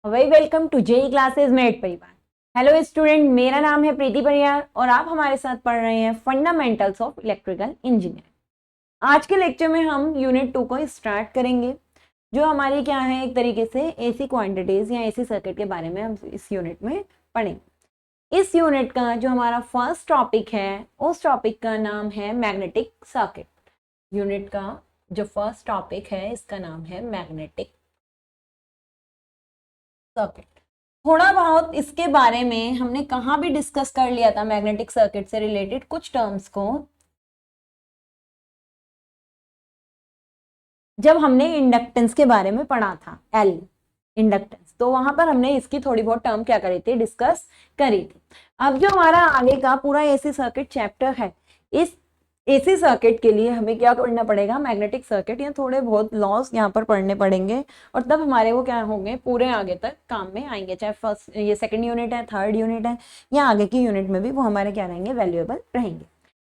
Very welcome to JEE classes मेट परिवार। Hello student, मेरा नाम है प्रीति परियार और आप हमारे साथ पढ़ रहे हैं फंडामेंटल्स ऑफ इलेक्ट्रिकल इंजीनियरिंग। आज के लेक्चर में हम यूनिट 2 को स्टार्ट करेंगे, जो हमारी क्या है, एक तरीके से एसी क्वांटिटीज या एसी सर्किट के बारे में हम इस यूनिट में पढ़ेंगे। इस यूनिट का जो हमारा फर्स्ट टॉपिक है, उस टॉपिक का नाम है मैग्नेटिक सर्किट। यूनिट का जो फर्स्ट टॉपिक है, इसका नाम है मैग्नेटिक सर्किट। थोड़ा बहुत इसके बारे में हमने कहाँ भी डिस्कस कर लिया था, मैग्नेटिक सर्किट से रिलेटेड कुछ टर्म्स को, जब हमने इंडक्टेंस के बारे में पढ़ा था, एल इंडक्टेंस, तो वहां पर हमने इसकी थोड़ी बहुत टर्म क्या करी थी, डिस्कस करी थी। अब जो हमारा आगे का पूरा एसी सर्किट चैप्टर है, इस एसी सर्किट के लिए हमें क्या करना पड़ेगा, मैग्नेटिक सर्किट या थोड़े बहुत लॉस यहाँ पर पढ़ने पड़ेंगे, और तब हमारे वो क्या होंगे, पूरे आगे तक काम में आएंगे। चाहे फर्स्ट ये सेकंड यूनिट है, थर्ड यूनिट है, या आगे की यूनिट में भी वो हमारे क्या रहेंगे, वैल्यूएबल रहेंगे।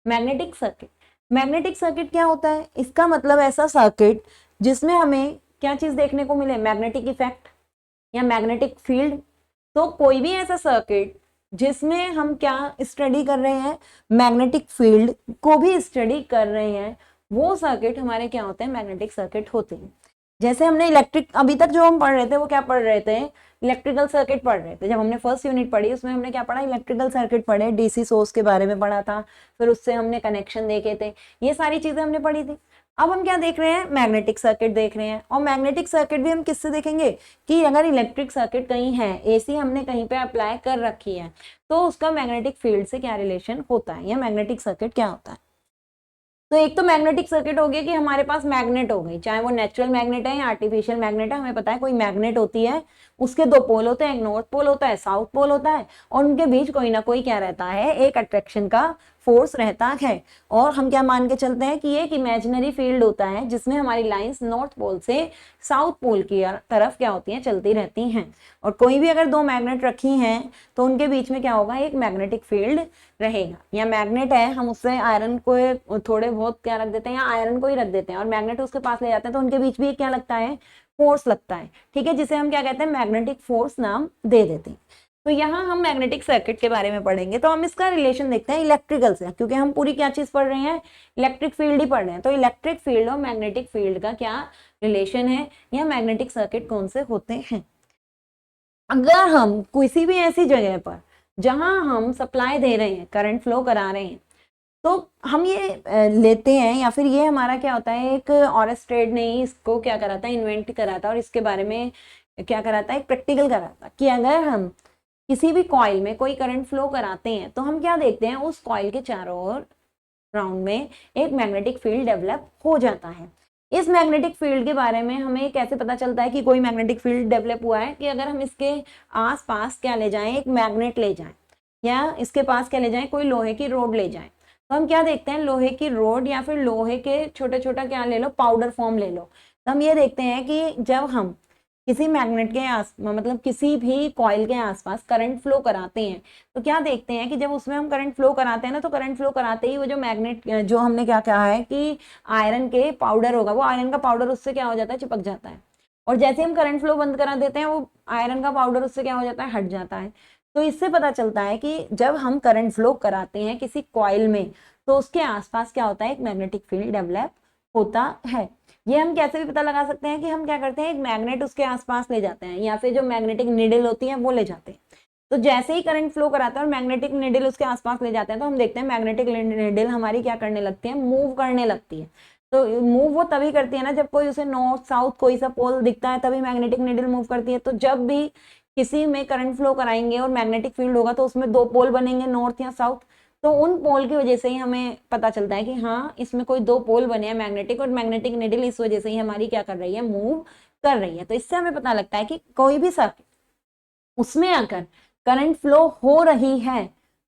मैग्नेटिक सर्किट, मैग्नेटिक सर्किट क्या होता है, इसका मतलब ऐसा सर्किट जिसमें हमें क्या चीज देखने को मिले, मैग्नेटिक इफेक्ट या मैग्नेटिक फील्ड। तो कोई भी ऐसा सर्किट जिसमें हम क्या स्टडी कर रहे हैं, मैग्नेटिक फील्ड को भी स्टडी कर रहे हैं, वो सर्किट हमारे क्या होते हैं, मैग्नेटिक सर्किट होते हैं। जैसे हमने इलेक्ट्रिक, अभी तक जो हम पढ़ रहे थे वो क्या पढ़ रहे थे, इलेक्ट्रिकल सर्किट पढ़ रहे थे। जब हमने फर्स्ट यूनिट पढ़ी उसमें हमने क्या पढ़ा, इलेक्ट्रिकल सर्किट पढ़े, डीसी सोर्स के बारे में पढ़ा था, फिर उससे हमने कनेक्शन देखे थे, ये सारी चीजें हमने पढ़ी थी। अब हम क्या देख रहे हैं, मैग्नेटिक सर्किट देख रहे हैं। और मैग्नेटिक सर्किट भी हम किससे देखेंगे, कि अगर इलेक्ट्रिक सर्किट कहीं है, एसी हमने कहीं पे अप्लाई कर रखी है, तो उसका मैग्नेटिक फील्ड से क्या रिलेशन होता है, या मैग्नेटिक सर्किट क्या होता है। तो एक तो मैग्नेटिक सर्किट हो गया कि हमारे पास मैग्नेट हो गई, चाहे वो नेचुरल मैग्नेट है या आर्टिफिशियल मैग्नेट है। हमें पता है कोई मैग्नेट होती है, उसके दो पोल होते हैं, एक नॉर्थ पोल होता है, साउथ पोल होता है, और उनके बीच कोई ना कोई क्या रहता है, एक अट्रैक्शन का फोर्स रहता है। और हम क्या मान के चलते हैं कि ये एक इमेजिनरी फील्ड होता है, जिसमें हमारी लाइंस नॉर्थ पोल से साउथ पोल की तरफ क्या होती हैं, चलती रहती हैं। और कोई भी अगर दो मैग्नेट रखी हैं तो उनके बीच में क्या होगा, एक मैग्नेटिक फील्ड रहेगा। या मैग्नेट है, हम उससे आयरन को थोड़े बहुत क्या रख देते हैं, या आयरन को ही रख देते हैं, और मैग्नेट उसके पास ले जाते हैं, तो उनके बीच भी क्या लगता है, फोर्स लगता है। ठीक है, जिसे हम क्या कहते हैं, मैग्नेटिक फोर्स नाम दे देते हैं। तो यहाँ हम मैग्नेटिक सर्किट के बारे में पढ़ेंगे, तो हम इसका रिलेशन देखते हैं इलेक्ट्रिकल से, क्योंकि हम पूरी क्या चीज पढ़ रहे हैं, इलेक्ट्रिक फील्ड ही पढ़ रहे हैं। तो इलेक्ट्रिक फील्ड और मैग्नेटिक फील्ड का क्या रिलेशन है, या मैग्नेटिक सर्किट कौन से होते हैं। अगर हम किसी भी ऐसी जगह पर जहां हम सप्लाई दे रहे हैं, करंट फ्लो करा रहे हैं, तो हम ये लेते हैं, या फिर ये हमारा क्या होता है, एक ऑरेस्ट्रेड ने इसको क्या करा था, इन्वेंट करा था, और इसके बारे में क्या करा था, एक प्रैक्टिकल करा था, कि अगर हम किसी भी कॉइल में कोई करंट फ्लो कराते हैं, तो हम क्या देखते हैं, उस कॉइल के चारों ओर राउंड में एक मैग्नेटिक फील्ड डेवलप हो जाता है। इस मैग्नेटिक फील्ड के बारे में हमें कैसे पता चलता है कि कोई मैग्नेटिक फील्ड डेवलप हुआ है, कि अगर हम इसके आसपास क्या ले जाएं, एक मैग्नेट ले जाएं, या इसके पास क्या ले जाएं, कोई लोहे की रोड ले जाएं, तो हम क्या देखते हैं, लोहे की रोड या फिर लोहे के छोटे छोटा क्या ले लो, पाउडर फॉर्म ले लो। तो हम ये देखते हैं कि जब हम किसी मैग्नेट के मतलब किसी भी कॉइल के आसपास करंट फ्लो कराते हैं, तो क्या देखते हैं कि जब उसमें हम करंट फ्लो कराते हैं ना, तो करंट फ्लो कराते ही वो जो मैग्नेट, जो हमने क्या कहा है कि आयरन के पाउडर होगा, वो आयरन का पाउडर उससे क्या हो जाता है, चिपक जाता है। और जैसे हम करंट फ्लो बंद करा देते हैं, वो आयरन का पाउडर उससे क्या हो जाता है, हट जाता है। तो इससे पता चलता है कि जब हम करंट फ्लो कराते हैं किसी कॉइल में, तो उसके आसपास क्या होता है, एक मैग्नेटिक फील्ड डेवलप होता है। ये हम कैसे भी पता लगा सकते हैं, कि हम क्या करते हैं, एक मैग्नेट उसके आसपास ले जाते हैं, या फिर जो मैग्नेटिक निडल होती है वो ले जाते हैं। तो जैसे ही करंट फ्लो कराता है और मैग्नेटिक निडल उसके आसपास ले जाते हैं, तो हम देखते हैं मैग्नेटिक निडल हमारी क्या करने लगती है, मूव करने लगती है। तो मूव वो तभी करती है ना, जब कोई उसे नॉर्थ साउथ कोई सा पोल दिखता है, तभी मैग्नेटिक निडल मूव करती है। तो जब भी किसी में करंट फ्लो कराएंगे और मैग्नेटिक फील्ड होगा, तो उसमें दो पोल बनेंगे, नॉर्थ या साउथ। तो उन पोल की वजह से ही हमें पता चलता है कि हाँ, इसमें कोई दो पोल बने हैं मैग्नेटिक, और मैग्नेटिक निडल इस वजह से ही हमारी क्या कर रही है, मूव कर रही है। तो इससे हमें पता लगता है कि कोई भी सर्किट, उसमें अगर करंट फ्लो हो रही है,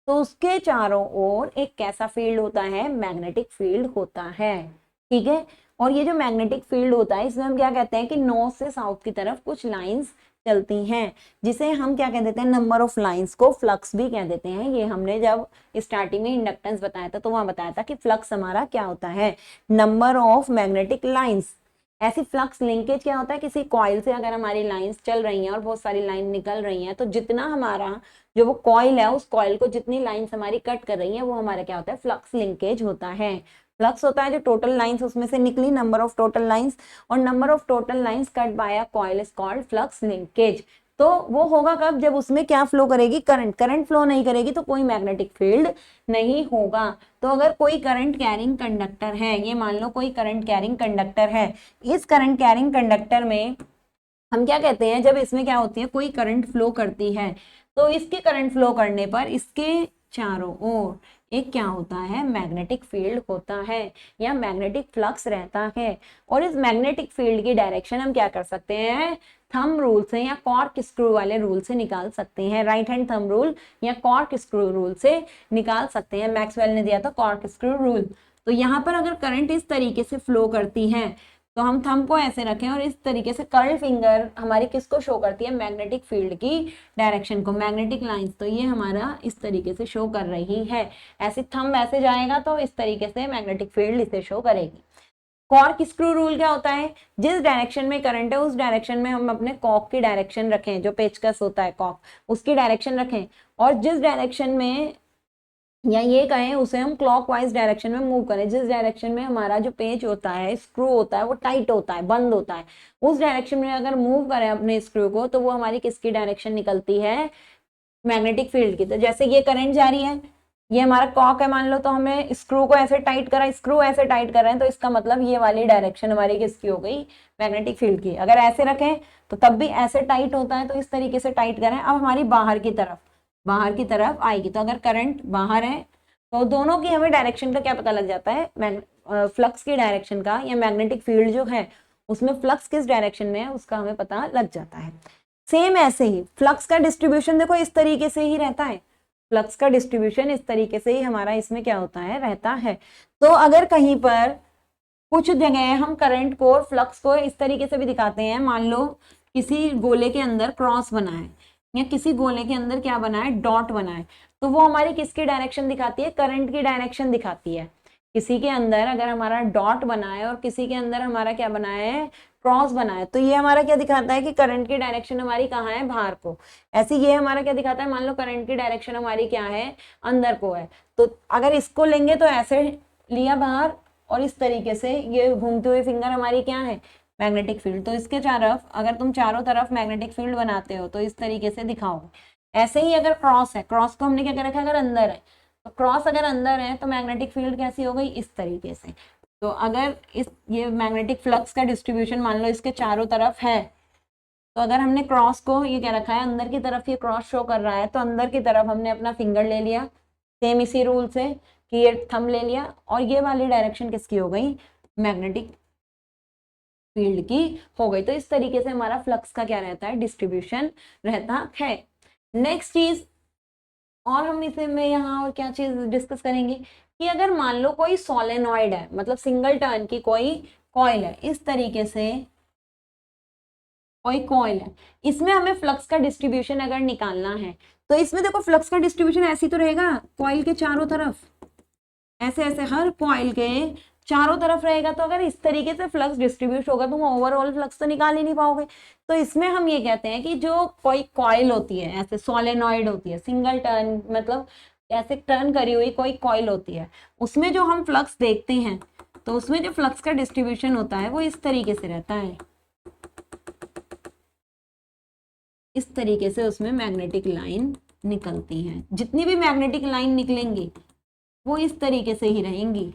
तो उसके चारों ओर एक कैसा फील्ड होता है, मैग्नेटिक फील्ड होता है। ठीक है, और ये जो मैग्नेटिक फील्ड होता है, इसमें हम क्या कहते हैं कि नॉर्थ से साउथ की तरफ कुछ लाइंस चलती हैं, जिसे हम क्या कह देते हैं, नंबर ऑफ लाइंस को फ्लक्स भी कह देते हैं। ये हमने जब स्टार्टिंग में इंडक्टेंस बताया था, तो वहां बताया था कि फ्लक्स हमारा क्या होता है, नंबर ऑफ मैग्नेटिक लाइंस। ऐसी फ्लक्स लिंकेज क्या होता है, किसी कॉइल से अगर हमारी लाइंस चल रही हैं और बहुत सारी लाइन निकल रही हैं, तो जितना हमारा जो वो कॉइल है, उस कॉइल को जितनी लाइंस हमारी कट कर रही है, वो हमारा क्या होता है, फ्लक्स लिंकेज होता है। फ्लक्स होता है जो टोटल लाइंस उसमें से निकली, नंबर ऑफ टोटल लाइंस, और number of total lines cut by a coil is called flux linkage. तो वो होगा कब, जब उसमें क्या फ्लो करेगी, करंट। करंट फ्लो नहीं करेगी तो कोई मैग्नेटिक फील्ड नहीं होगा। तो अगर कोई करंट कैरिंग कंडक्टर है, ये मान लो कोई करंट कैरिंग कंडक्टर है, इस करंट कैरिंग कंडक्टर में हम क्या कहते हैं, जब इसमें क्या होती है, कोई करंट फ्लो करती है, तो इसके करंट फ्लो करने पर इसके चारों ओर एक क्या होता है, मैग्नेटिक फील्ड होता है या मैग्नेटिक फ्लक्स रहता है। और इस मैग्नेटिक फील्ड की डायरेक्शन हम क्या कर सकते हैं, थंब रूल से या कॉर्क स्क्रू वाले रूल से निकाल सकते हैं। राइट हैंड थंब रूल या कॉर्क स्क्रू रूल से निकाल सकते हैं। मैक्सवेल ने दिया था कॉर्क स्क्रू रूल। तो यहाँ पर अगर करंट इस तरीके से फ्लो करती है, तो हम थंब को ऐसे रखें और इस तरीके से कर्ल फिंगर हमारी किसको शो करती है, मैग्नेटिक फील्ड की डायरेक्शन को, मैग्नेटिक लाइंस। तो ये हमारा इस तरीके से शो कर रही है। ऐसे थंब ऐसे जाएगा तो इस तरीके से मैग्नेटिक फील्ड इसे शो करेगी। कॉर्क स्क्रू रूल क्या होता है, जिस डायरेक्शन में करंट है उस डायरेक्शन में हम अपने कॉर्क की डायरेक्शन रखें, जो पेचकस होता है कॉर्क, उसकी डायरेक्शन रखें, और जिस डायरेक्शन में, या ये कहें उसे हम क्लॉकवाइज डायरेक्शन में मूव करें, जिस डायरेक्शन में हमारा जो पेच होता है, स्क्रू होता है, वो टाइट होता है, बंद होता है, उस डायरेक्शन में अगर मूव करें अपने स्क्रू को, तो वो हमारी किसकी डायरेक्शन निकलती है, मैग्नेटिक फील्ड की। तो जैसे ये करंट जा रही है, ये हमारा कॉक है मान लो, तो हमें स्क्रू को ऐसे टाइट करा, स्क्रू ऐसे टाइट कर रहे हैं, तो इसका मतलब ये वाली डायरेक्शन हमारी किसकी हो गई, मैग्नेटिक फील्ड की। अगर ऐसे रखें तो तब भी ऐसे टाइट होता है, तो इस तरीके से टाइट करें। अब हमारी बाहर की तरफ आएगी, तो अगर करंट बाहर है तो दोनों की हमें डायरेक्शन का क्या पता लग जाता है, फ्लक्स की डायरेक्शन का, या मैग्नेटिक फील्ड जो है उसमें फ्लक्स किस डायरेक्शन में है उसका हमें पता लग जाता है। सेम ऐसे ही फ्लक्स का डिस्ट्रीब्यूशन देखो इस तरीके से ही रहता है, फ्लक्स का डिस्ट्रीब्यूशन इस तरीके से ही हमारा इसमें क्या होता है, रहता है। तो अगर कहीं पर कुछ जगह हम करंट को और फ्लक्स को इस तरीके से भी दिखाते हैं, मान लो किसी गोले के अंदर क्रॉस बना है, या किसी गोले के अंदर क्या बना है, डॉट बना है, तो वो हमारी किसकी डायरेक्शन दिखाती है, करंट की डायरेक्शन दिखाती है। किसी के अंदर अगर हमारा डॉट बना है और किसी के अंदर हमारा क्या बना है, क्रॉस बना है, तो ये हमारा क्या दिखाता है कि करंट की डायरेक्शन हमारी कहाँ है, बाहर को। ऐसे ये हमारा क्या दिखाता है, मान लो करंट की डायरेक्शन हमारी क्या है, अंदर को है। तो अगर इसको लेंगे तो ऐसे लिया बाहर, और इस तरीके से ये घूमते हुए फिंगर हमारी क्या है, मैग्नेटिक फील्ड। तो इसके तरफ अगर तुम चारों तरफ मैग्नेटिक फील्ड बनाते हो तो इस तरीके से दिखाओगे। ऐसे ही अगर क्रॉस है, क्रॉस को हमने क्या कर रखा है, अगर अंदर है, तो क्रॉस अगर अंदर है तो मैग्नेटिक फील्ड कैसी हो गई, इस तरीके से। तो अगर ये मैग्नेटिक फ्लक्स का डिस्ट्रीब्यूशन मान लो इसके चारों तरफ है, तो अगर हमने क्रॉस को ये क्या रखा है, अंदर की तरफ ये क्रॉस शो कर रहा है, तो अंदर की तरफ हमने अपना फिंगर ले लिया, सेम इसी रूल से कि ये थंब ले लिया, और ये वाली डायरेक्शन किसकी हो गई, मैग्नेटिक फील्ड की हो गई। तो इस तरीके से हमारा फ्लक्स का क्या रहता है, डिस्ट्रीब्यूशन रहता है। नेक्स्ट चीज, और हम इसे में यहाँ और क्या चीज डिस्कस करेंगे, कि अगर मान लो कोई सोलेनॉइड है, मतलब सिंगल टर्न की कोई कॉइल है, इस तरीके से कोई कॉइल है, इसमें हमें फ्लक्स का डिस्ट्रीब्यूशन अगर निकालना है, तो इसमें देखो फ्लक्स का डिस्ट्रीब्यूशन ऐसी तो रहेगा, कॉइल के चारों तरफ ऐसे ऐसे हर कॉइल के चारों तरफ रहेगा। तो अगर इस तरीके से फ्लक्स डिस्ट्रीब्यूट होगा तो ओवरऑल फ्लक्स तो निकाल ही नहीं पाओगे। तो इसमें हम ये कहते हैं कि जो कोई कॉइल होती है, ऐसे सोलेनॉइड होती है, सिंगल टर्न मतलब ऐसे टर्न करी हुई कोई कॉइल होती है, उसमें जो हम फ्लक्स देखते हैं, तो उसमें जो फ्लक्स का डिस्ट्रीब्यूशन होता है वो इस तरीके से रहता है, इस तरीके से उसमें मैग्नेटिक लाइन निकलती हैं। जितनी भी मैग्नेटिक लाइन निकलेंगी वो इस तरीके से ही रहेंगी।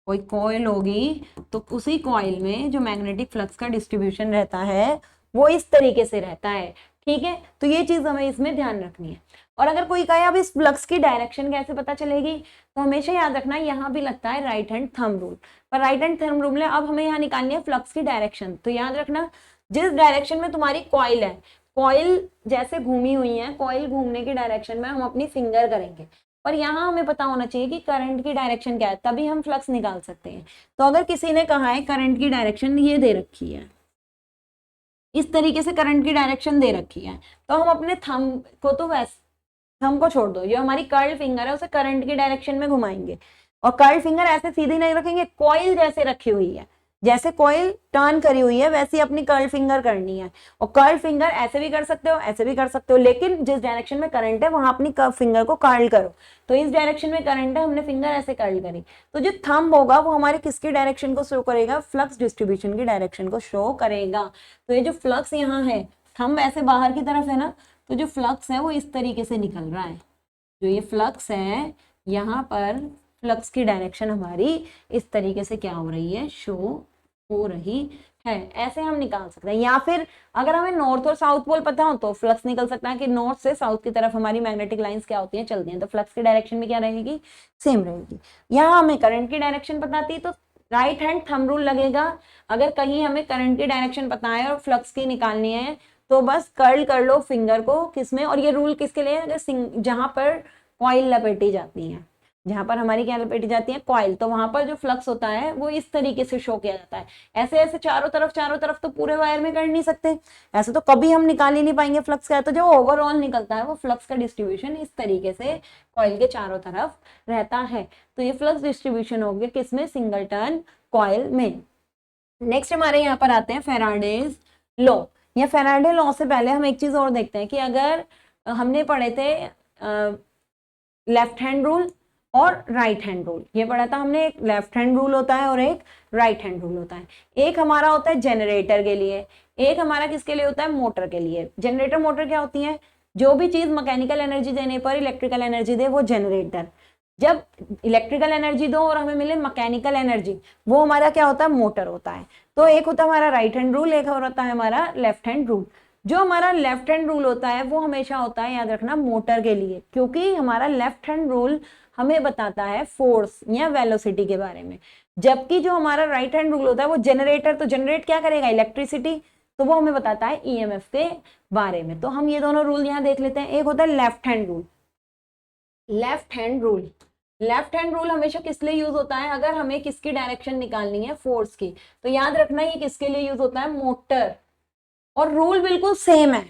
कोई कॉइल होगी तो उसी कॉइल में जो मैग्नेटिक फ्लक्स का डिस्ट्रीब्यूशन रहता है वो इस तरीके से रहता है। ठीक है, तो ये चीज हमें इसमें ध्यान रखनी है। और अगर कोई कहे अब इस फ्लक्स की डायरेक्शन कैसे पता चलेगी, तो हमेशा याद रखना यहाँ भी लगता है राइट हैंड थंब रूल। पर राइट हैंड थंब रूल में अब हमें यहाँ निकालनी है फ्लक्स की डायरेक्शन। तो याद रखना जिस डायरेक्शन में तुम्हारी कॉइल है, कॉइल जैसे घूमी हुई है, कॉइल घूमने की डायरेक्शन में हम अपनी फिंगर करेंगे। और यहाँ हमें पता होना चाहिए कि करंट की डायरेक्शन क्या है, तभी हम फ्लक्स निकाल सकते हैं। तो अगर किसी ने कहा है करंट की डायरेक्शन ये दे रखी है, इस तरीके से करंट की डायरेक्शन दे रखी है, तो हम अपने थंब को तो वैसे थंब को छोड़ दो, जो हमारी कर्ल फिंगर है उसे करंट की डायरेक्शन में घुमाएंगे, और कर्ल फिंगर ऐसे सीधी नहीं रखेंगे, कॉइल जैसे रखी हुई है, जैसे कॉइल टर्न करी हुई है वैसे अपनी कर्ल फिंगर करनी है, और कर्ल फिंगर ऐसे भी कर सकते हो, ऐसे भी कर सकते हो, लेकिन जिस डायरेक्शन में करंट है वहां अपनी फिंगर को कर्ल करो। तो इस डायरेक्शन में करंट है, हमने फिंगर ऐसे कर्ल करी, तो जो थंब होगा वो हमारे किसकी डायरेक्शन को शो करेगा, फ्लक्स डिस्ट्रीब्यूशन की डायरेक्शन को शो करेगा। तो ये जो फ्लक्स यहाँ है, थंब ऐसे बाहर की तरफ है ना, तो जो फ्लक्स है वो इस तरीके से निकल रहा है, जो ये फ्लक्स है यहाँ पर फ्लक्स की डायरेक्शन हमारी इस तरीके से क्या हो रही है, शो हो रही है। ऐसे हम निकाल सकते हैं। या फिर अगर हमें नॉर्थ और साउथ पोल पता हो तो फ्लक्स निकल सकता है कि नॉर्थ से साउथ की तरफ हमारी मैग्नेटिक लाइंस क्या होती हैं, चलती हैं, तो फ्लक्स की डायरेक्शन में क्या रहेगी, सेम रहेगी। यहाँ हमें करंट की डायरेक्शन पता थी तो राइट हैंड थंब रूल लगेगा। अगर कहीं हमें करंट की डायरेक्शन पता है और फ्लक्स की निकालनी है तो बस कर्ल कर लो फिंगर को किसमें, और ये रूल किसके लिए, अगर जहां पर कॉइल लपेटी जाती है, जहां पर हमारी क्या लपेटी जाती है, कॉइल, तो वहां पर जो फ्लक्स होता है वो इस तरीके से शो किया जाता है। ऐसे ऐसे चारों तरफ तो पूरे वायर में कर नहीं सकते, ऐसे तो कभी हम निकाल ही नहीं पाएंगे फ्लक्स का। तो जो ओवरऑल निकलता है वो फ्लक्स का डिस्ट्रीब्यूशन इस तरीके से कॉइल के चारों तरफ रहता है। तो ये फ्लक्स डिस्ट्रीब्यूशन हो गया किसमें, सिंगल टर्न कॉइल में। नेक्स्ट हमारे यहाँ पर आते हैं फेराडेज लॉ। या फेराडे लॉ से पहले हम एक चीज और देखते हैं कि अगर हमने पढ़े थे लेफ्ट हैंड रूल और राइट हैंड रूल, ये पढ़ा था हमने, एक लेफ्ट हैंड रूल होता है और एक राइट हैंड रूल होता है। एक हमारा होता है जनरेटर के लिए, एक हमारा किसके लिए होता है, मोटर के लिए। जनरेटर मोटर क्या होती है, जो भी चीज मैकेनिकल एनर्जी देने पर इलेक्ट्रिकल एनर्जी दे वो जनरेटर, जब इलेक्ट्रिकल एनर्जी दो और हमें मिले मैकेनिकल एनर्जी, वो हमारा क्या होता है, मोटर होता है। तो एक होता है हमारा राइट हैंड रूल, एक और होता है हमारा लेफ्ट हैंड रूल। जो हमारा लेफ्ट हैंड रूल होता है वो हमेशा होता है, याद रखना, मोटर के लिए, क्योंकि हमारा लेफ्ट हैंड रूल हमें बताता है फोर्स या वेलोसिटी के बारे में, जबकि जो हमारा राइट हैंड रूल होता है वो जनरेटर, तो जनरेट क्या करेगा, इलेक्ट्रिसिटी, तो वो हमें बताता है ईएमएफ के बारे में। तो हम ये दोनों रूल यहाँ देख लेते हैं। एक होता है left hand rule. Left hand rule, left hand rule हमेशा किस लिए यूज होता है, अगर हमें किसकी डायरेक्शन निकालनी है, फोर्स की, तो याद रखना ये किसके लिए यूज होता है, मोटर। और रूल बिल्कुल सेम है,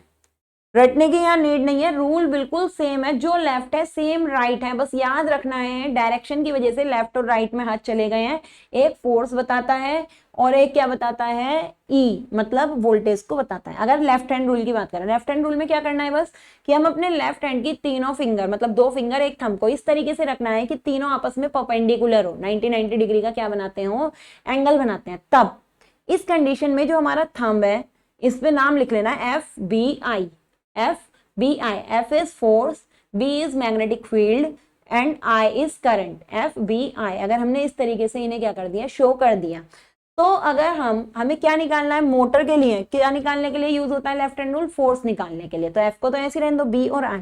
रटने की यहाँ नीड नहीं है, रूल बिल्कुल सेम है, जो लेफ्ट है सेम राइट है, बस याद रखना है डायरेक्शन की वजह से लेफ्ट और राइट में हाथ चले गए हैं। एक फोर्स बताता है और एक क्या बताता है, ई, मतलब वोल्टेज को बताता है। अगर लेफ्ट हैंड रूल की बात करें, लेफ्ट हैंड रूल में क्या करना है, बस कि हम अपने लेफ्ट हैंड की तीनों फिंगर, मतलब 2 फिंगर 1 थंब को इस तरीके से रखना है कि तीनों आपस में परपेंडिकुलर हो, 90 डिग्री का क्या बनाते हो, एंगल बनाते हैं। तब इस कंडीशन में जो हमारा थंब है इस पे नाम लिख लेना FBI, FBI, F is force, B is magnetic field and I is current, FBI। अगर हमने इस तरीके से इन्हें क्या कर दिया, शो कर दिया, तो अगर हमें क्या निकालना है, मोटर के लिए क्या निकालने के लिए यूज होता है लेफ्ट हैंड रूल, फोर्स निकालने के लिए। तो F को तो ऐसे रहने दो, B और I।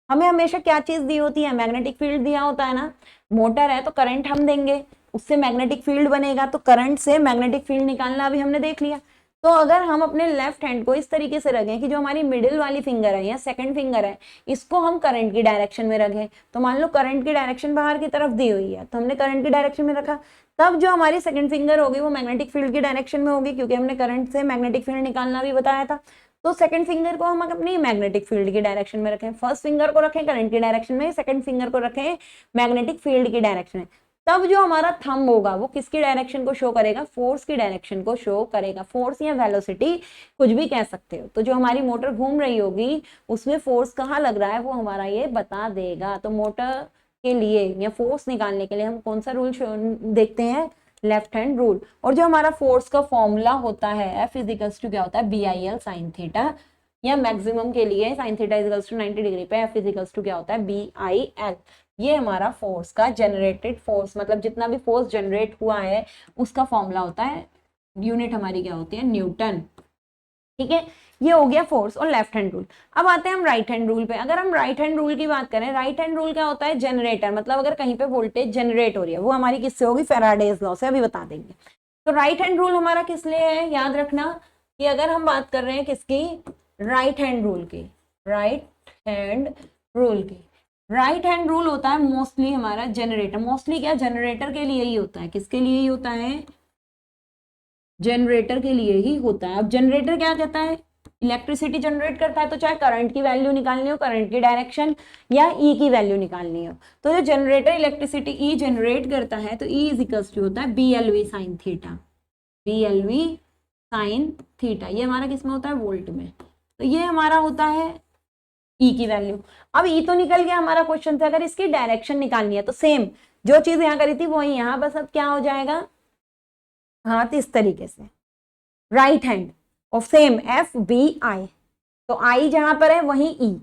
हमें हमेशा क्या चीज दी होती है, मैग्नेटिक फील्ड दिया होता है ना, मोटर है तो करंट हम देंगे, उससे मैग्नेटिक फील्ड बनेगा, तो करंट से मैग्नेटिक फील्ड निकालना अभी हमने देख लिया। तो अगर हम अपने लेफ्ट हैंड को इस तरीके से रखें कि जो हमारी मिडिल वाली फिंगर है या सेकंड फिंगर है इसको हम करंट की डायरेक्शन में रखें, तो मान लो करंट की डायरेक्शन बाहर की तरफ दी हुई है तो हमने करंट की डायरेक्शन में रखा, तब जो हमारी सेकंड फिंगर होगी वो मैग्नेटिक फील्ड की डायरेक्शन में होगी, क्योंकि हमने करंट से मैग्नेटिक फील्ड निकालना भी बताया था। तो सेकंड फिंगर को हम अपनी मैग्नेटिक फील्ड की डायरेक्शन में रखें, फर्स्ट फिंगर को रखें करंट की डायरेक्शन में, सेकंड फिंगर को रखें मैग्नेटिक फील्ड की डायरेक्शन में। तब जो हमारा थंब होगा वो किसकी डायरेक्शन को शो करेगा, फोर्स की डायरेक्शन को शो करेगा। फोर्स या वेलोसिटी कुछ भी कह सकते हो। तो जो हमारी मोटर घूम रही होगी उसमें फोर्स कहाँ लग रहा है वो हमारा ये बता देगा। तो मोटर के लिए या फोर्स निकालने के लिए हम कौन सा रूल देखते हैं, लेफ्ट हैंड रूल। और जो हमारा फोर्स का फॉर्मूला होता है F इजिकल्स टू क्या होता है, BIL साइन थीटा, या मैक्सिमम के लिए sine theta equals to 90 degree पे F इजिकल्स टू क्या होता है, BIL। ये हमारा फोर्स का जनरेटेड फोर्स, मतलब जितना भी फोर्स जनरेट हुआ है उसका फॉर्मूला होता है, यूनिट हमारी क्या होती है, न्यूटन। ठीक है, ये हो गया फोर्स और लेफ्ट हैंड रूल। अब आते हैं हम राइट हैंड रूल पे। अगर हम राइट हैंड रूल की बात करें, राइट हैंड रूल क्या होता है, जनरेटर, मतलब अगर कहीं पे वोल्टेज जनरेट हो रही है वो हमारी किससे होगी, फेराडेज लॉ से, अभी बता देंगे। तो राइट हैंड रूल हमारा किस लिए है, याद रखना कि अगर हम बात कर रहे हैं किसकी, राइट हैंड रूल की, राइट हैंड रूल की, राइट हैंड रूल होता है मोस्टली हमारा जनरेटर, मोस्टली क्या, जनरेटर के लिए ही होता है। किसके लिए ही होता है, जनरेटर के लिए ही होता है। अब जनरेटर क्या कहता है, इलेक्ट्रिसिटी जनरेट करता है, तो चाहे करंट की वैल्यू निकालनी हो, करंट की डायरेक्शन, या ई की वैल्यू निकालनी हो, तो जो जनरेटर इलेक्ट्रिसिटी ई जनरेट करता है तो ई इज इक्वल्स टू होता है BLV sine theta. BLV sine theta, ये हमारा किसमें होता है, वोल्ट में। तो ये हमारा होता है ई की वैल्यू। अब ई तो निकल गया हमारा क्वेश्चन से, अगर इसकी डायरेक्शन निकालनी है तो सेम जो चीज यहाँ करी थी वही यहाँ, बस अब क्या हो जाएगा, हाथ इस तरीके से, right hand of same FBI। तो आई जहां पर है वही ई,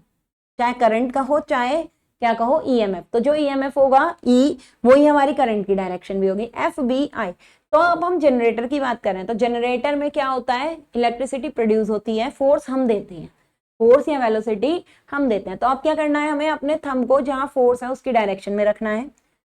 चाहे करंट का हो चाहे क्या कहो EMF, तो जो EMF होगा ई वही हमारी करंट की डायरेक्शन भी होगी FBI। तो अब हम जनरेटर की बात कर रहे हैं, तो जनरेटर में क्या होता है, इलेक्ट्रिसिटी प्रोड्यूस होती है, फोर्स हम देते हैं, फोर्स या वेलोसिटी हम देते हैं। तो अब क्या करना है, हमें अपने थंब को जहां फोर्स है उसकी डायरेक्शन में रखना है,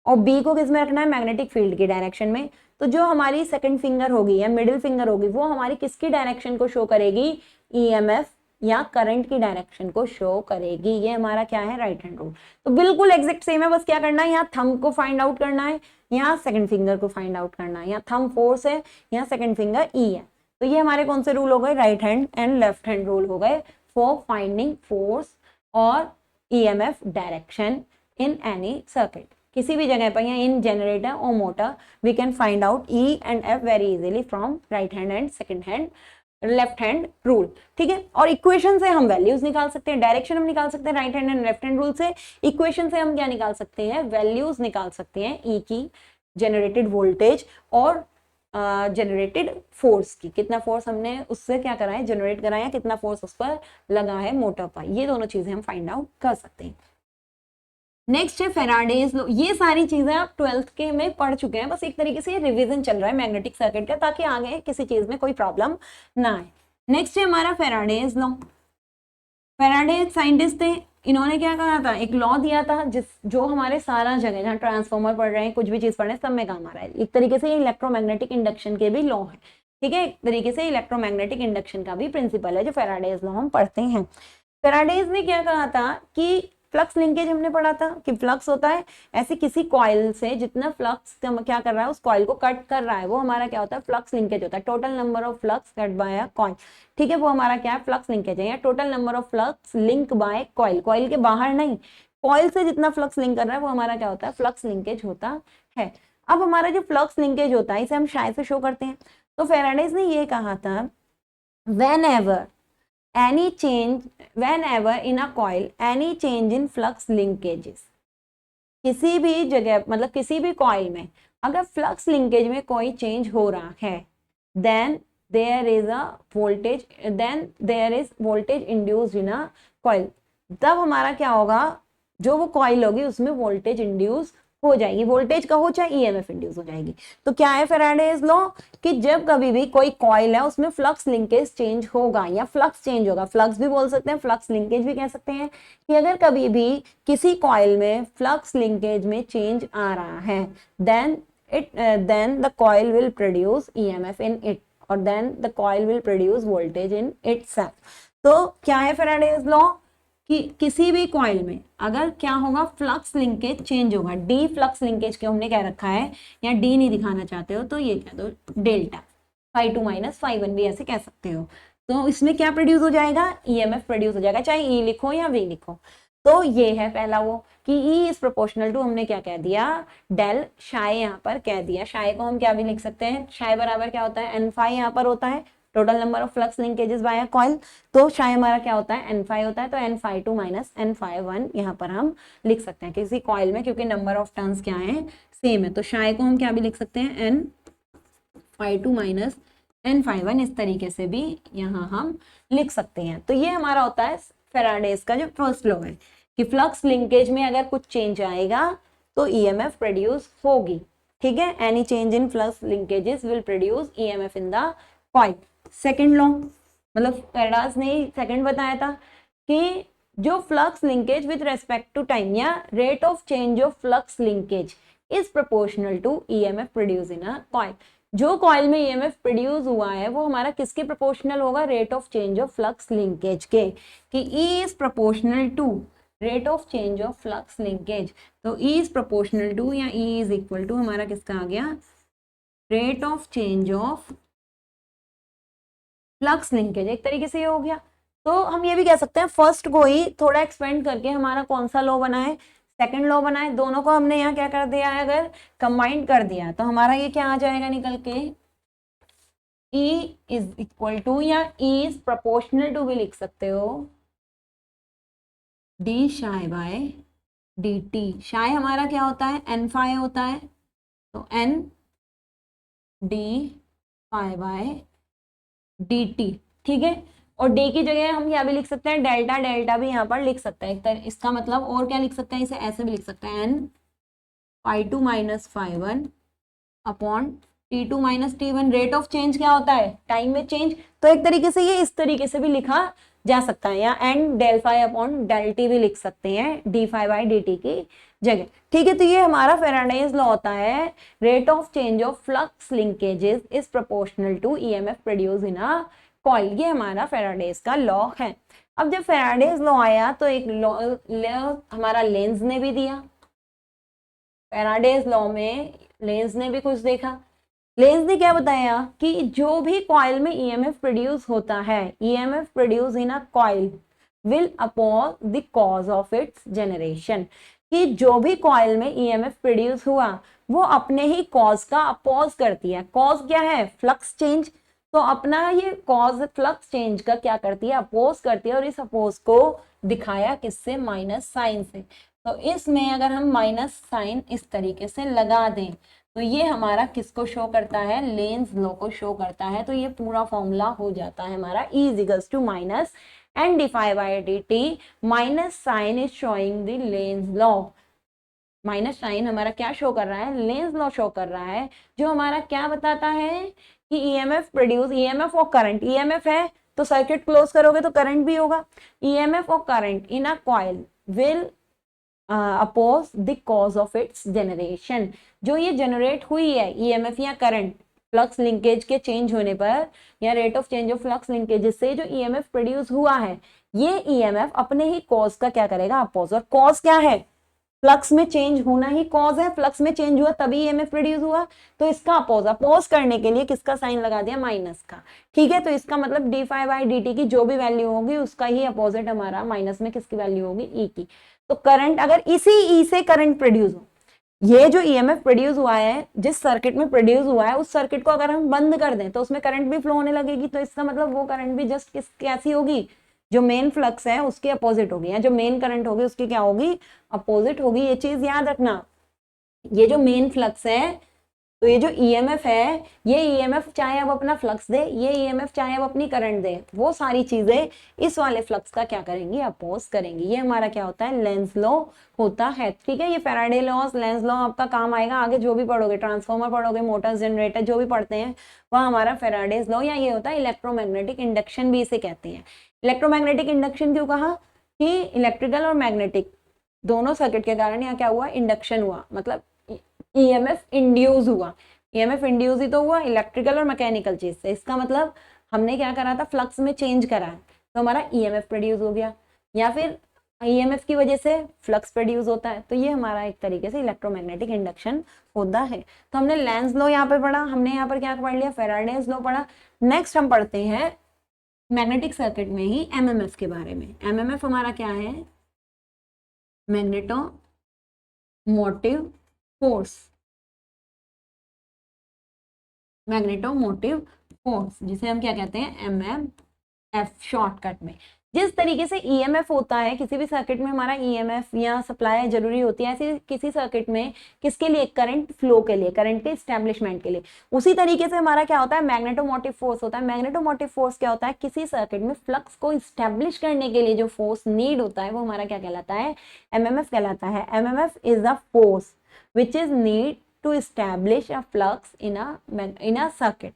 और बी को किस में रखना है, मैग्नेटिक फील्ड की डायरेक्शन में। तो जो हमारी सेकंड फिंगर होगी या मिडिल फिंगर होगी वो हमारी किसकी डायरेक्शन को शो करेगी, EMF या करंट की डायरेक्शन को शो करेगी। ये हमारा क्या है, राइट हैंड रूल। तो बिल्कुल एग्जैक्ट सेम है, बस क्या करना है, यहाँ थंब को फाइंड आउट करना है, यहाँ सेकंड फिंगर को फाइंड आउट करना है, यहाँ थंब फोर्स है, यहाँ सेकंड फिंगर ई है। तो ये हमारे कौन से रूल हो गए, right hand and left hand rule हो गए फॉर फाइंडिंग फोर्स और EMF direction in any circuit. किसी भी जगह पर या इन जनरेटर और motor we can find out E and F very easily from right hand and second hand left hand rule. ठीक है, और इक्वेशन से हम वैल्यूज निकाल सकते हैं, डायरेक्शन हम निकाल सकते हैं right hand and left hand rule से। इक्वेशन से हम क्या निकाल सकते हैं, वैल्यूज निकाल सकते हैं E की, जनरेटेड वोल्टेज और जनरेटेड फोर्स की, कितना फोर्स हमने उससे क्या करा है, जनरेट करा है, कितना फोर्स उस पर लगा है मोटर पर, ये दोनों चीजें हम फाइंड आउट कर सकते हैं। नेक्स्ट है फेराडेज लॉ। ये सारी चीजें आप 12th के में पढ़ चुके हैं, बस एक तरीके से ये रिवीजन चल रहा है मैग्नेटिक सर्किट का, ताकि आगे किसी चीज में कोई प्रॉब्लम ना आए। नेक्स्ट है हमारा फेराडेज लॉ। फेराडे साइंटिस्ट थे, इन्होंने क्या कहा था, एक लॉ दिया था जो हमारे सारा जगह जहाँ ट्रांसफॉर्मर पढ़ रहे हैं, कुछ भी चीज पढ़ रहे हैं, सब में काम आ रहा है। एक तरीके से इलेक्ट्रोमैग्नेटिक इंडक्शन के भी लॉ है। ठीक है, एक तरीके से इलेक्ट्रोमैग्नेटिक इंडक्शन का भी प्रिंसिपल है जो फेराडेज लॉ हम पढ़ते हैं। फेराडेज ने क्या कहा था कि फ्लक्स लिंकेज हमने पढ़ा था कि फ्लक्स होता है ऐसे किसी कॉइल से, जितना फ्लक्स क्या कर रहा है उस कॉइल को कट कर रहा है वो हमारा क्या होता है, फ्लक्स लिंकेज होता है। Total number of flux cut by a coil, ठीक है, वो हमारा क्या है, फ्लक्स लिंकेज है, या total number of flux link by coil, coil के बाहर नहीं, कॉइल से जितना फ्लक्स लिंक कर रहा है वो हमारा क्या होता है, फ्लक्स लिंकेज होता है। अब हमारा जो फ्लक्स लिंकेज होता है इसे हम शायद से शो करते हैं। तो फेराडेज ने ये कहा था, whenever in a coil any change in flux linkages, किसी भी जगह मतलब किसी भी कॉइल में अगर फ्लक्स लिंकेज में कोई चेंज हो रहा है, then there is voltage induced in a coil, तब हमारा क्या होगा, जो वो कॉइल होगी उसमें वोल्टेज इंड्यूस हो जाएगी, वोल्टेज का हो चाहे EMF इंड्यूस हो जाएगी। तो क्या है फेराडेज लॉ कि जब कभी भी कोई कॉइल है उसमें फ्लक्स लिंकेज चेंज होगा या फ्लक्स चेंज होगा, फ्लक्स भी बोल सकते हैं, फ्लक्स लिंकेज भी कह सकते हैं, कि अगर कभी भी किसी कॉइल में फ्लक्स लिंकेज में चेंज आ रहा है, then the coil will produce EMF in it, और then the coil will produce voltage in itself। तो क्या है फेराडेज लॉ कि किसी भी कॉइल में अगर क्या होगा, फ्लक्स लिंकेज चेंज होगा, डी फ्लक्स लिंकेज क्यों हमने कह रखा है, या डी नहीं दिखाना चाहते हो तो ये कह दो डेल्टा, φ2 - φ1 भी ऐसे कह सकते हो। तो इसमें क्या प्रोड्यूस हो जाएगा, EMF प्रोड्यूस हो जाएगा, चाहे E लिखो या V लिखो। तो ये है पहला वो कि E इज प्रोपोर्शनल टू, हमने क्या कह दिया, डेल शाय यहाँ पर कह दिया, शाय को हम क्या भी लिख सकते हैं, शाय बराबर क्या होता है, N∅ यहाँ पर होता है, total number of flux linkages by a coil, तो शाय हमारा क्या होता है, N∅ होता है, तो N∅2 - N∅1 यहाँ पर हम लिख सकते हैं किसी कॉइल में, क्योंकि नंबर ऑफ टर्न्स क्या है, सेम है। तो शाय को हम क्या भी लिख सकते हैं, N∅2 - N∅1, इस तरीके से भी यहाँ हम लिख सकते हैं। तो ये हमारा होता है फेराडेज का जो फर्स्ट लॉ है कि फ्लक्स लिंकेज में अगर कुछ चेंज आएगा तो EMF प्रोड्यूस होगी। ठीक है, any change in flux linkages will produce EMF in the coil. Second law, मतलब फेराडेज ने सेकंड बताया था कि जो flux linkage with respect to time या rate of change of flux linkage is proportional to EMF produce in a coil. जो coil में EMF produce हुआ है वो हमारा किसके प्रोपोर्शनल होगा, rate of change of flux linkage के, कि E is proportional to rate of change of flux linkage. तो E इज प्रोपोर्शनल टू या E इज इक्वल टू हमारा किसका आ गया, rate of change of flux linkage, एक तरीके से ये हो गया। तो हम ये भी कह सकते हैं फर्स्ट को ही थोड़ा एक्सपेंड करके हमारा कौन सा लॉ बना है, सेकंड लॉ बना है। दोनों को हमने यहाँ क्या कर दिया है, अगर कंबाइंड कर दिया तो हमारा ये क्या आ जाएगा निकल के, E इज इक्वल टू, या E इज प्रोपोर्शनल टू भी लिख सकते हो, डी शाई बाय डी टी। शाई हमारा क्या होता है, एन फाई होता है, तो n D phi by d t, ठीक है। और डी की जगह हम क्या भी लिख सकते हैं, डेल्टा, डेल्टा भी यहाँ पर लिख सकते हैं इसका मतलब, और क्या लिख सकते हैं, इसे ऐसे भी लिख सकते हैं, N phi two minus phi one upon T two minus T one. Rate of change क्या होता है, टाइम में चेंज, तो एक तरीके से ये इस तरीके से भी लिखा जा सकता है, या N del phi upon del T भी लिख सकते हैं, D phi by D T की जगह, ठीक है। तो ये हमारा फेराडेज लॉ होता है, rate of change of flux linkages is proportional to EMF produce in a coil, ये हमारा फेराडेज का लॉ है। अब जब फेराडेज लॉ आया तो एक लॉ हमारा लेंज ने भी दिया, फेराडेज लॉ में लेंज ने भी कुछ देखा। लेंज ने क्या बताया कि जो भी कॉइल में ईएमएफ प्रोड्यूस होता है, EMF produce in a coil will oppose the cause of its generation, कि जो भी कॉइल में ईएमएफ प्रोड्यूस हुआ वो अपने ही कॉज का अपोज करती है। कॉज क्या है, फ्लक्स चेंज, तो अपना ये कॉज फ्लक्स चेंज का क्या करती है, अपोज करती है, और इस अपोज को दिखाया किससे, माइनस साइन से। तो इसमें अगर हम माइनस साइन इस तरीके से लगा दें तो ये हमारा किसको शो करता है, लेंज लॉ को शो करता है। तो ये पूरा फॉर्मूला हो जाता है हमारा, E is equals to minus N D phi by D T, minus sign is showing the Lenz law. Minus sign हमारा क्या शो कर रहा है, लेंज लॉ शो कर रहा है, जो हमारा क्या बताता है कि ईएमएफ प्रोड्यूस, ईएमएफ और करंट, ईएमएफ है तो सर्किट क्लोज करोगे तो करंट भी होगा, ईएमएफ और current in a coil will oppose the cause of its generation. जो ये जनरेट हुई है ईएमएफ या करंट फ्लक्स लिंकेज के चेंज होने पर, या rate of change of flux linkage से जो ईएमएफ प्रोड्यूस हुआ है, ये ईएमएफ अपने ही कॉज का क्या करेगा, अपोज। और कॉज क्या है, फ्लक्स में चेंज होना ही कॉज है, फ्लक्स में चेंज हुआ तभी ईएमएफ प्रोड्यूस हुआ, तो इसका अपोज, अपोज करने के लिए किसका साइन लगा दिया, माइनस का, ठीक है। तो इसका मतलब D phi by D T की जो भी वैल्यू होगी उसका ही अपोजिट हमारा माइनस में किसकी वैल्यू होगी, ई की। तो करंट, अगर इसी ई से करंट प्रोड्यूस हो, ये जो ईएमएफ प्रोड्यूस हुआ है, जिस सर्किट में प्रोड्यूस हुआ है, उस सर्किट को अगर हम बंद कर दें तो उसमें करंट भी फ्लो होने लगेगी, तो इसका मतलब वो करंट भी जस्ट कैसी होगी, जो मेन फ्लक्स है उसके अपोजिट होगी, या जो मेन करंट होगी उसकी क्या होगी, अपोजिट होगी। ये चीज याद रखना, ये जो मेन फ्लक्स है, तो ये जो ईएमएफ है, ये ईएमएफ चाहे अब अपना फ्लक्स दे, ये ईएमएफ चाहे अब अपनी करंट दे, वो सारी चीजें इस वाले फ्लक्स का क्या करेंगी, अपोज करेंगी। ये हमारा क्या होता है, लेंज लॉ होता है, ठीक है। ये फैराडे लॉस, लेंज लॉ आपका काम आएगा आगे, जो भी पढ़ोगे, ट्रांसफॉर्मर पढ़ोगे, मोटर्स, जनरेटर, जो भी पढ़ते हैं वह हमारा फैराडेज लॉ, या ये होता है इलेक्ट्रोमैग्नेटिक इंडक्शन भी इसे कहते हैं। इलेक्ट्रोमैग्नेटिक इंडक्शन क्यों कहा, कि इलेक्ट्रिकल और मैग्नेटिक दोनों सर्किट के कारण यहाँ क्या हुआ, इंडक्शन हुआ, मतलब ईएमएफ इंड्यूस हुआ। ईएमएफ इंड्यूस ही तो हुआ इलेक्ट्रिकल और मैकेनिकल चीज से, इसका मतलब हमने क्या करा था, फ्लक्स में चेंज करा है, तो हमारा ईएमएफ प्रोड्यूस हो गया, या फिर ईएमएफ की वजह से फ्लक्स प्रोड्यूस होता है, तो ये हमारा एक तरीके से इलेक्ट्रोमैग्नेटिक इंडक्शन होता है। तो हमने लेंज लॉ यहाँ पे पढ़ा, हमने यहाँ पर क्या पढ़ लिया, फैराडेज लॉ पढ़ा। नेक्स्ट हम पढ़ते हैं मैग्नेटिक सर्किट में ही एमएमएफ के बारे में। एमएमएफ हमारा क्या है, magneto motive force, magnetomotive force, जिसे हम क्या कहते हैं, एमएमएफ शॉर्टकट में। जिस तरीके से ईएमएफ होता है किसी भी सर्किट में, हमारा ईएमएफ या सप्लाई जरूरी होती है, ऐसे किसी सर्किट में किसके लिए, करंट फ्लो के लिए, करंट के स्टैब्लिशमेंट के लिए, उसी तरीके से हमारा क्या होता है, मैग्नेटोमोटिव फोर्स होता है। मैग्नेटोमोटिव फोर्स क्या होता है, किसी सर्किट में फ्लक्स को स्टैब्लिश करने के लिए जो फोर्स नीड होता है वो हमारा क्या कहलाता है, एमएमएफ कहलाता है। MMF is the force which is need to establish a flux in a circuit,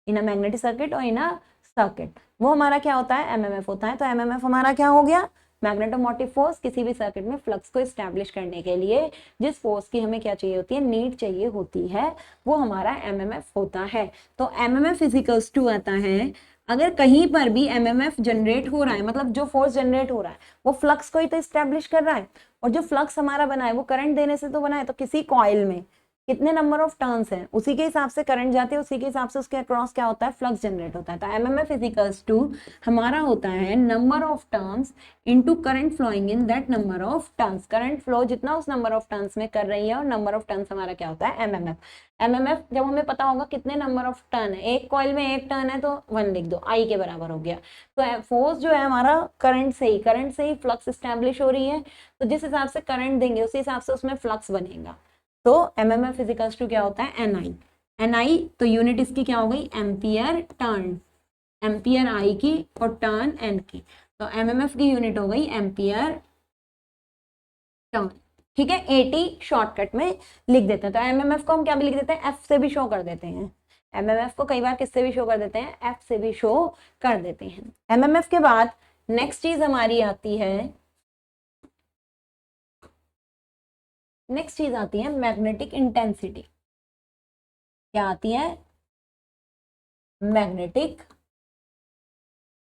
in a magnetic circuit or in a circuit, वो हमारा क्या होता है, एमएमएफ होता है। तो एमएमएफ हमारा क्या हो गया, मैग्नेटोमोटिव फोर्स, किसी भी सर्किट में फ्लक्स को स्टैब्लिश करने के लिए जिस फोर्स की हमें क्या चाहिए होती है, नीड चाहिए होती है, वो हमारा एमएमएफ होता है। तो एमएमएफ इक्वल्स टू आता है, अगर कहीं पर भी एमएमएफ जनरेट हो रहा है, मतलब जो फोर्स जनरेट हो रहा है वो फ्लक्स को ही तो स्टैब्लिश कर रहा है, और जो फ्लक्स हमारा बना है वो करंट देने से तो बना है, तो किसी कॉइल में कितने नंबर ऑफ टर्न्स हैं, उसी के हिसाब से करंट जाती है, उसी के हिसाब से उसके अक्रॉस क्या होता है, फ्लक्स जनरेट होता है। तो एमएमएफ इज इक्वल्स टू हमारा होता है number of turns into current flowing in that number of turns. Current flow जितना उस नंबर ऑफ टर्न्स में कर रही है, और नंबर ऑफ टर्न्स हमारा क्या होता है, एमएमएफ। एमएमएफ जब हमें पता होगा कितने नंबर ऑफ टर्न है, एक कॉइल में एक टर्न है तो 1 लिख दो, आई के बराबर हो गया। तो फोर्स जो है हमारा करंट से ही फ्लक्स एस्टैब्लिश हो रही है, तो जिस हिसाब से करंट देंगे उसी हिसाब से उसमें फ्लक्स बनेगा। तो एमएमएफ फिजिकल्स टू क्या होता है, एनआई। एनआई तो यूनिट इसकी क्या हो गई, एम्पियर टर्न, एम्पियर आई की और टर्न एन की। तो एमएमएफ की यूनिट हो गई एम्पियर टर्न। ठीक है, 80 शॉर्टकट में लिख देते हैं। तो एमएमएफ को हम क्या भी लिख देते हैं, एफ से भी शो कर देते हैं। एमएमएफ को कई बार किससे भी शो कर देते हैं, एफ से भी शो कर देते हैं। एमएमएफ के बाद नेक्स्ट चीज हमारी आती है, मैग्नेटिक इंटेंसिटी। क्या आती है, मैग्नेटिक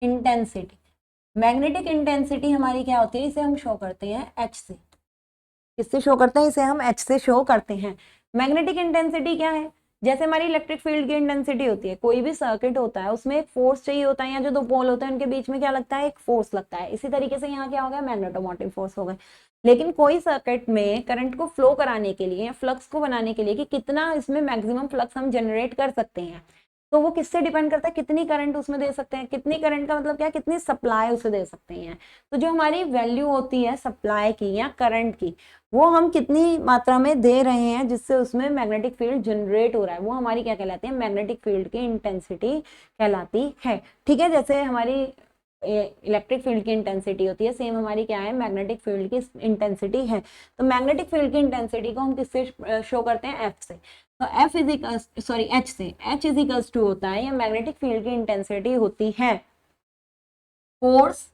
इंटेंसिटी। मैग्नेटिक इंटेंसिटी हमारी क्या होती है, इसे हम शो करते हैं एच से। किससे शो करते हैं, इसे हम एच से शो करते हैं। मैग्नेटिक इंटेंसिटी क्या है, जैसे हमारी इलेक्ट्रिक फील्ड की इंटेंसिटी होती है, कोई भी सर्किट होता है उसमें एक फोर्स चाहिए होता है, या जो दो पोल होते हैं उनके बीच में क्या लगता है, एक फोर्स लगता है। इसी तरीके से यहाँ क्या हो गया, मैग्नेटोमोटिव फोर्स हो गए। लेकिन कोई सर्किट में करंट को फ्लो कराने के लिए या फ्लक्स को बनाने के लिए कि कितना इसमें मैक्सिमम फ्लक्स हम जनरेट कर सकते हैं, तो वो किससे डिपेंड करता है, कितनी करंट उसमें दे सकते हैं। कितनी करंट का मतलब क्या, कितनी सप्लाई उसे दे सकते हैं। तो जो हमारी वैल्यू होती है सप्लाई की या करंट की, वो हम कितनी मात्रा में दे रहे हैं जिससे उसमें मैग्नेटिक फील्ड जनरेट हो रहा है, वो हमारी क्या कहलाती है, मैग्नेटिक फील्ड की इंटेंसिटी कहलाती है। ठीक है, जैसे हमारी इलेक्ट्रिक फील्ड की इंटेंसिटी होती है, सेम हमारी क्या है, मैग्नेटिक फील्ड की इंटेंसिटी है। तो मैग्नेटिक फील्ड की इंटेंसिटी को हम किससे शो करते हैं, एफ से। तो एफ इजिकल्स सॉरी एच से, एच इजिकल्स टू होता है, या मैग्नेटिक फील्ड की इंटेंसिटी होती है फोर्स,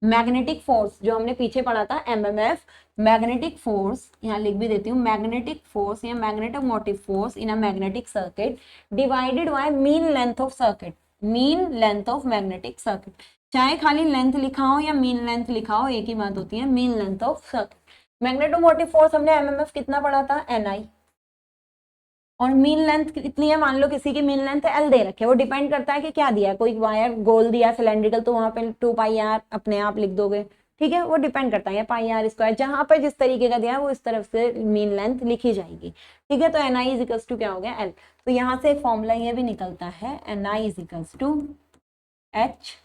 मैग्नेटिक फोर्स जो हमने पीछे पढ़ा था एमएमएफ, मैग्नेटिक फोर्स, यहाँ लिख भी देती हूँ, मैग्नेटिक फोर्स या magnetomotive force in a magnetic circuit divided by mean length of circuit, mean length of magnetic circuit. चाहे खाली लेंथ लिखा हो या मीन लेंथ लिखा हो, एक ही बात होती है, mean length of circuit. Magnetomotive force हमने एमएमएफ कितना पढ़ा था, एनआई, और मीन लेंथ कितनी है, मान लो किसी की मीन लेंथ एल दे रखे, वो डिपेंड करता है कि क्या दिया है, कोई वायर गोल दिया सिलेंड्रिकल तो वहां पे 2 पाई आर अपने आप लिख दोगे। ठीक है, वो डिपेंड करता है, पाई आर स्क्वायर जहां पर जिस तरीके का दिया है वो इस तरफ से मीन लेंथ लिखी जाएगी। ठीक है, तो N I is equals to क्या हो गया, एल। तो यहाँ से एक फॉर्मूला ये भी निकलता है, N I is equals to H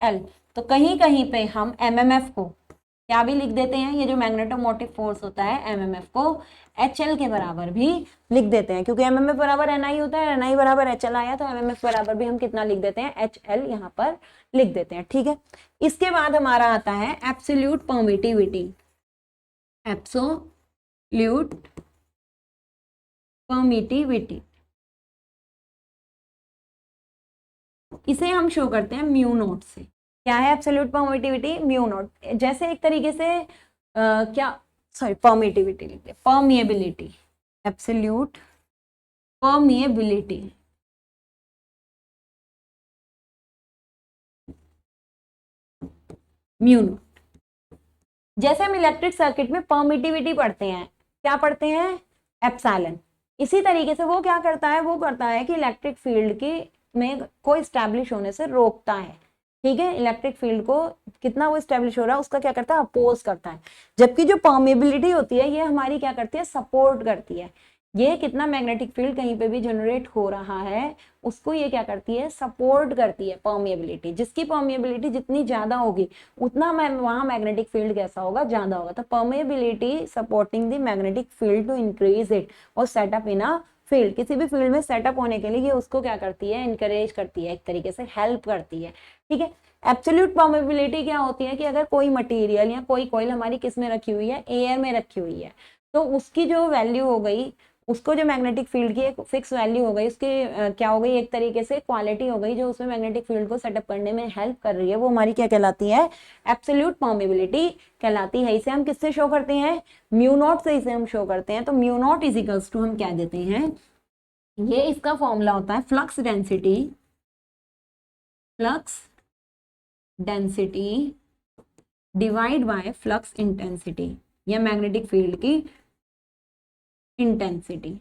L. तो कहीं कहीं पे हम एमएमएफ को क्या भी लिख देते हैं, ये जो मैग्नेटोमोटिव फोर्स होता है एमएमएफ को एच एल के बराबर भी लिख देते हैं, क्योंकि एमएमएफ बराबर एनआई होता है, एनआई बराबर एच एल आया, तो एमएमएफ बराबर भी हम कितना लिख देते हैं, एच एल यहाँ पर लिख देते हैं। ठीक है, इसके बाद हमारा आता है एब्सोल्यूट परमिटिविटी। एब्सोल्यूट परमिटिविटी, इसे हम शो करते हैं म्यू नोट से। क्या है एब्सोल्यूट परमिटिविटी, म्यू नोट। जैसे एक तरीके से क्या सॉरी परमिटिविटी लिखते हैं, permeability, absolute permeability, mu naught. जैसे हम इलेक्ट्रिक सर्किट में परमिटिविटी पढ़ते हैं, क्या पढ़ते हैं, एप्सिलॉन। इसी तरीके से वो क्या करता है, वो करता है कि इलेक्ट्रिक फील्ड की में को इस्टेब्लिश होने से रोकता है। ठीक है, इलेक्ट्रिक फील्ड को कितना वो इस्टेब्लिश हो रहा है उसका क्या करता है, अपोज करता है। जबकि जो परमेबिलिटी होती है ये हमारी क्या करती है, सपोर्ट करती है। ये कितना मैग्नेटिक फील्ड कहीं पे भी जनरेट हो रहा है उसको ये क्या करती है, सपोर्ट करती है, परमेबिलिटी। जिसकी परमेबिलिटी जितनी ज्यादा होगी उतना वहां मैग्नेटिक फील्ड कैसा होगा, ज्यादा होगा। तो permeability supporting the magnetic field to increase it और सेटअप इन अ फील्ड। किसी भी फील्ड में सेटअप होने के लिए ये उसको क्या करती है, इनकरेज करती है, एक तरीके से हेल्प करती है। ठीक है, एब्सोल्यूट परमेबिलिटी क्या होती है कि अगर कोई मटेरियल या कोई कॉइल हमारी किस में रखी हुई है, एयर में रखी हुई है, तो उसकी जो वैल्यू हो गई, उसको जो मैग्नेटिक फील्ड की एक फिक्स वैल्यू हो गई, उसकी क्या हो गई, एक तरीके से क्वालिटी हो गई जो उसमें मैग्नेटिक फील्ड को सेटअप करने में हेल्प कर रही है, वो हमारी क्या कहलाती है, एब्सोल्यूट परमेबिलिटी कहलाती है। इसे हम किससे शो करते हैं, म्यू नॉट से इसे हम शो करते हैं। तो mu nought is equals to हम क्या देते हैं, ये इसका फॉर्मूला होता है flux density, flux density divide by flux intensity, या मैग्नेटिक फील्ड की इंटेंसिटी।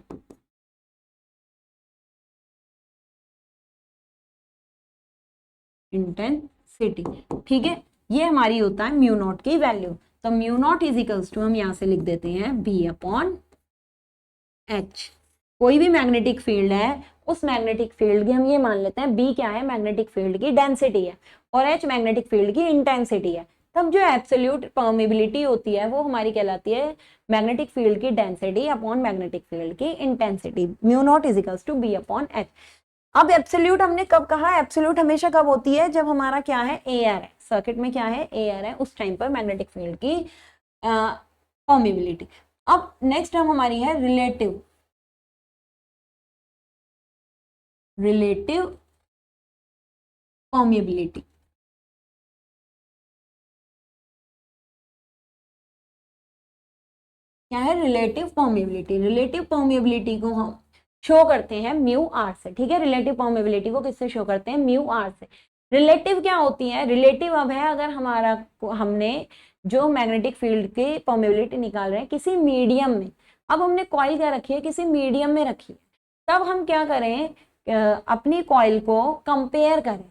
इंटेंसिटी, ठीक है, ये हमारी होता है म्यू नॉट की वैल्यू। तो mu nought is equals to हम यहां से लिख देते हैं बी अपॉन एच। कोई भी मैग्नेटिक फील्ड है, उस मैग्नेटिक फील्ड की हम ये मान लेते हैं बी क्या है, मैग्नेटिक फील्ड की डेंसिटी है, और एच मैग्नेटिक फील्ड की इंटेंसिटी है। तब जो एब्सोल्यूट परमेबिलिटी होती है वो हमारी कहलाती है मैग्नेटिक फील्ड की डेंसिटी अपॉन मैग्नेटिक फील्ड की intensity. Mu nought is equals to B upon H. अब एब्सोल्यूट हमने कब कहा, एब्सोल्यूट हमेशा कब होती है, जब हमारा क्या है, एयर है, सर्किट में क्या है, एयर है, उस टाइम पर मैग्नेटिक फील्ड की परमेबिलिटी। अब नेक्स्ट टर्म हमारी है रिलेटिव, रिलेटिव परमेबिलिटी। क्या है, रिलेटिव परमेबिलिटी। रिलेटिव परमेबिलिटी को हम शो करते हैं म्यू आर से, ठीक है, रिलेटिव परमेबिलिटी को किससे शो करते हैं, म्यू आर से। रिलेटिव क्या होती है, रिलेटिव अब है अगर हमारा हमने जो मैग्नेटिक फील्ड की परमेबिलिटी निकाल रहे हैं किसी मीडियम में, अब हमने कॉइल क्या रखी है, किसी मीडियम में रखी है, तब हम क्या करें, अपनी कॉइल को कंपेयर करें।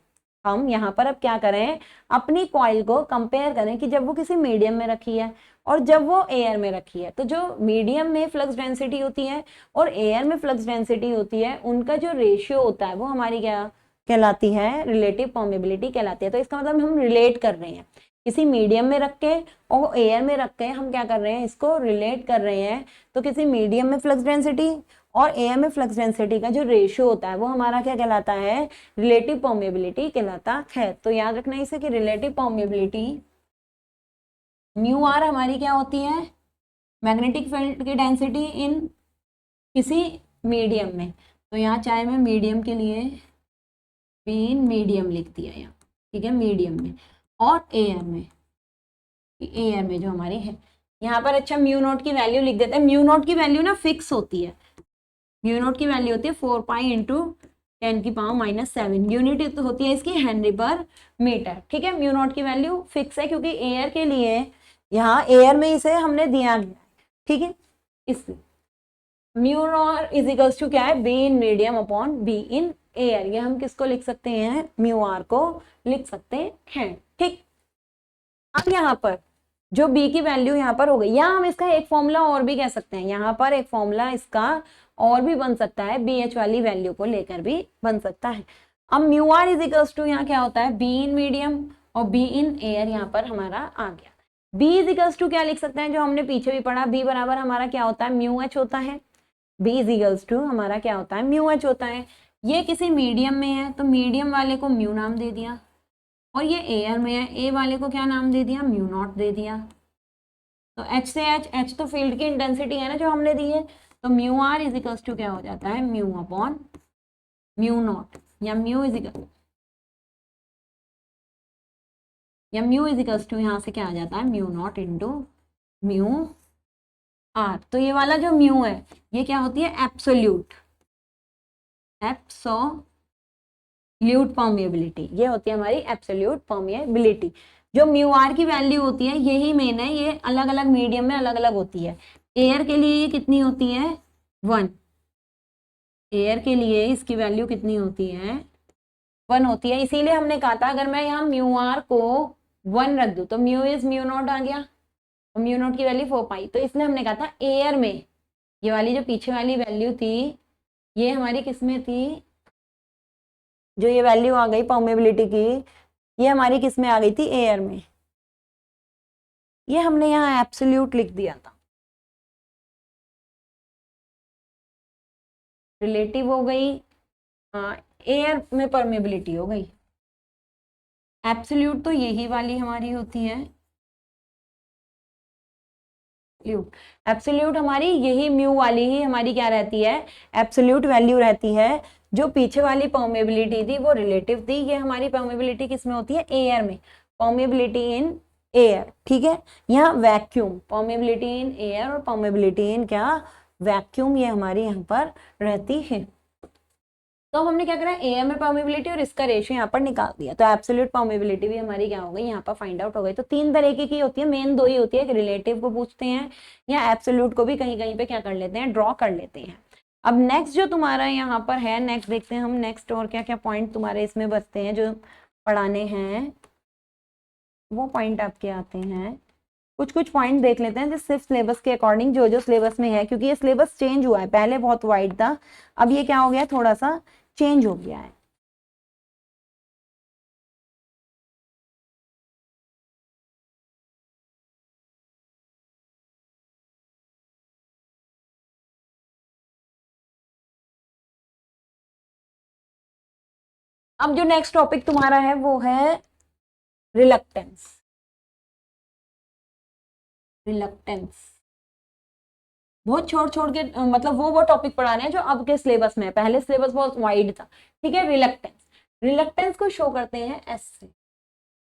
हम यहाँ पर अब क्या करें, अपनी कॉइल को कंपेयर करें कि जब वो किसी मीडियम में रखी है और जब वो एयर में रखी है, तो जो मीडियम में फ्लक्स डेंसिटी होती है और एयर में फ्लक्स डेंसिटी होती है, उनका जो रेशियो होता है वो हमारी क्या कहलाती है, रिलेटिव परमेबिलिटी कहलाती है। तो इसका मतलब हम रिलेट कर रहे हैं, किसी मीडियम में रख के और एयर में रख के हम क्या कर रहे हैं, इसको रिलेट कर रहे हैं। तो किसी मीडियम में फ्लक्स डेंसिटी और एयर में फ्लक्स डेंसिटी का जो रेशियो होता है वो हमारा क्या कहलाता है, रिलेटिव परमेबिलिटी कहलाता है। तो याद रखना इसे कि रिलेटिव परमेबिलिटी म्यू आर हमारी क्या होती है, मैग्नेटिक फील्ड की डेंसिटी इन किसी मीडियम में। तो यहाँ चाहे मैं मीडियम के लिए इन मीडियम लिख दिया यहाँ, ठीक है, मीडियम में, और एयर में, एयर में जो हमारी है यहाँ पर, अच्छा म्यू नोट की वैल्यू लिख देते हैं। म्यू नोट की वैल्यू ना फिक्स होती है, म्यू नोट की वैल्यू होती है 4 पाई इंटू 10⁻⁷ यूनिट होती है इसकी हेनरी पर मीटर, ठीक है। म्यू नोट की वैल्यू फिक्स है क्योंकि एयर के लिए यहाँ एयर में इसे हमने दिया गया, ठीक है। इसलिए mu nought is equals to क्या है, B in medium upon B in air. ये हम किसको लिख सकते हैं, म्यू आर को लिख सकते हैं, ठीक। अब यहाँ पर जो बी की वैल्यू यहाँ पर हो गई, या हम इसका एक फॉर्मूला और भी कह सकते हैं, यहाँ पर एक फॉर्मूला इसका और भी बन सकता है, बी एच वाली वैल्यू को लेकर भी बन सकता है। अब mu R is equals to यहाँ क्या होता है, बी इन मीडियम और बी इन एयर यहाँ पर हमारा आ गया। बी इज इक्वल्स टू क्या लिख सकते हैं, जो हमने पीछे भी पढ़ा, बी बराबर हमारा क्या होता है, म्यू एच होता है। बी इज इक्वल्स टू हमारा क्या होता है, म्यू एच होता है। ये किसी मीडियम में है तो मीडियम वाले को म्यू नाम दे दिया, और ये एयर में है, ए वाले को क्या नाम दे दिया, म्यू नॉट दे दिया। तो एच से एच तो फील्ड की इंटेंसिटी है ना जो हमने दी है, तो mu R is equals to क्या हो जाता है, म्यू अपॉन म्यू नॉट, या म्यू इज इक्वल्स टू यहाँ से क्या आ जाता है, mu nought into mu R. तो ये वाला जो म्यू है ये क्या होती है, एब्सोल्यूट परमेबिलिटी, ये होती है हमारी एब्सोल्यूट परमेबिलिटी। जो म्यू आर की वैल्यू होती है यही मेन है, ये अलग अलग मीडियम में अलग अलग होती है। एयर के लिए ये कितनी होती है, 1, एयर के लिए इसकी वैल्यू कितनी होती है, 1 होती है। इसीलिए हमने कहा था अगर मैं यहाँ म्यू आर को 1 रख दूं तो म्यू इज म्यू नॉट आ गया, और म्यू नॉट की वैल्यू 4 पाई। तो इसलिए हमने कहा था एयर में ये वाली जो पीछे वाली वैल्यू थी ये हमारी किस में थी, जो ये वैल्यू आ गई परमेबिलिटी की, ये हमारी किस में आ गई थी, एयर में। ये हमने यहाँ एब्सोल्यूट लिख दिया था, रिलेटिव हो गई, एयर में परमेबिलिटी हो गई। एब्सोल्यूट तो यही वाली हमारी होती है, एब्सोल्यूट हमारी यही म्यू वाली ही हमारी क्या रहती है, एब्सोल्यूट वैल्यू रहती है। जो पीछे वाली परमेबिलिटी थी वो रिलेटिव थी, ये हमारी परमेबिलिटी किस में होती है, एयर में, परमेबिलिटी इन एयर, ठीक है। यहाँ वैक्यूम, परमेबिलिटी इन एयर और परमेबिलिटी इन क्या, वैक्यूम, ये हमारी यहाँ पर रहती है। तो हमने क्या करा, एएम में परमिबिलिटी और इसका रेशियो यहाँ पर निकाल दिया, तो एब्सोल्यूट परमिबिलिटी भी हमारी क्या हो गई, यहाँ पर फाइंड आउट हो गई। तो तीन तरीके की होती है, मेन दो ही होती है, रिलेटिव को पूछते हैं या एब्सोल्यूट को भी कहीं कहीं पे क्या कर लेते हैं, ड्रॉ कर लेते हैं। अब नेक्स्ट जो तुम्हारा यहाँ पर है, नेक्स्ट देखते हैं हम नेक्स्ट और क्या क्या पॉइंट तुम्हारे इसमें बचते हैं जो पढ़ाने हैं, वो पॉइंट आपके आते हैं। कुछ कुछ पॉइंट देख लेते हैं जो सिर्फ सिलेबस के अकॉर्डिंग, जो जो सिलेबस में है, क्योंकि ये सिलेबस चेंज हुआ है, पहले बहुत वाइड था, अब ये क्या हो गया, थोड़ा सा चेंज हो गया है। अब जो नेक्स्ट टॉपिक तुम्हारा है वो है रिलक्टेंस। रिलक्टेंस बहुत छोड़ छोड़ के मतलब वो टॉपिक पढ़ाने हैं जो अब के सिलेबस में है, पहले सिलेबस बहुत वाइड था। ठीक है, रिलक्टेंस, रिलक्टेंस को शो करते हैं एस से।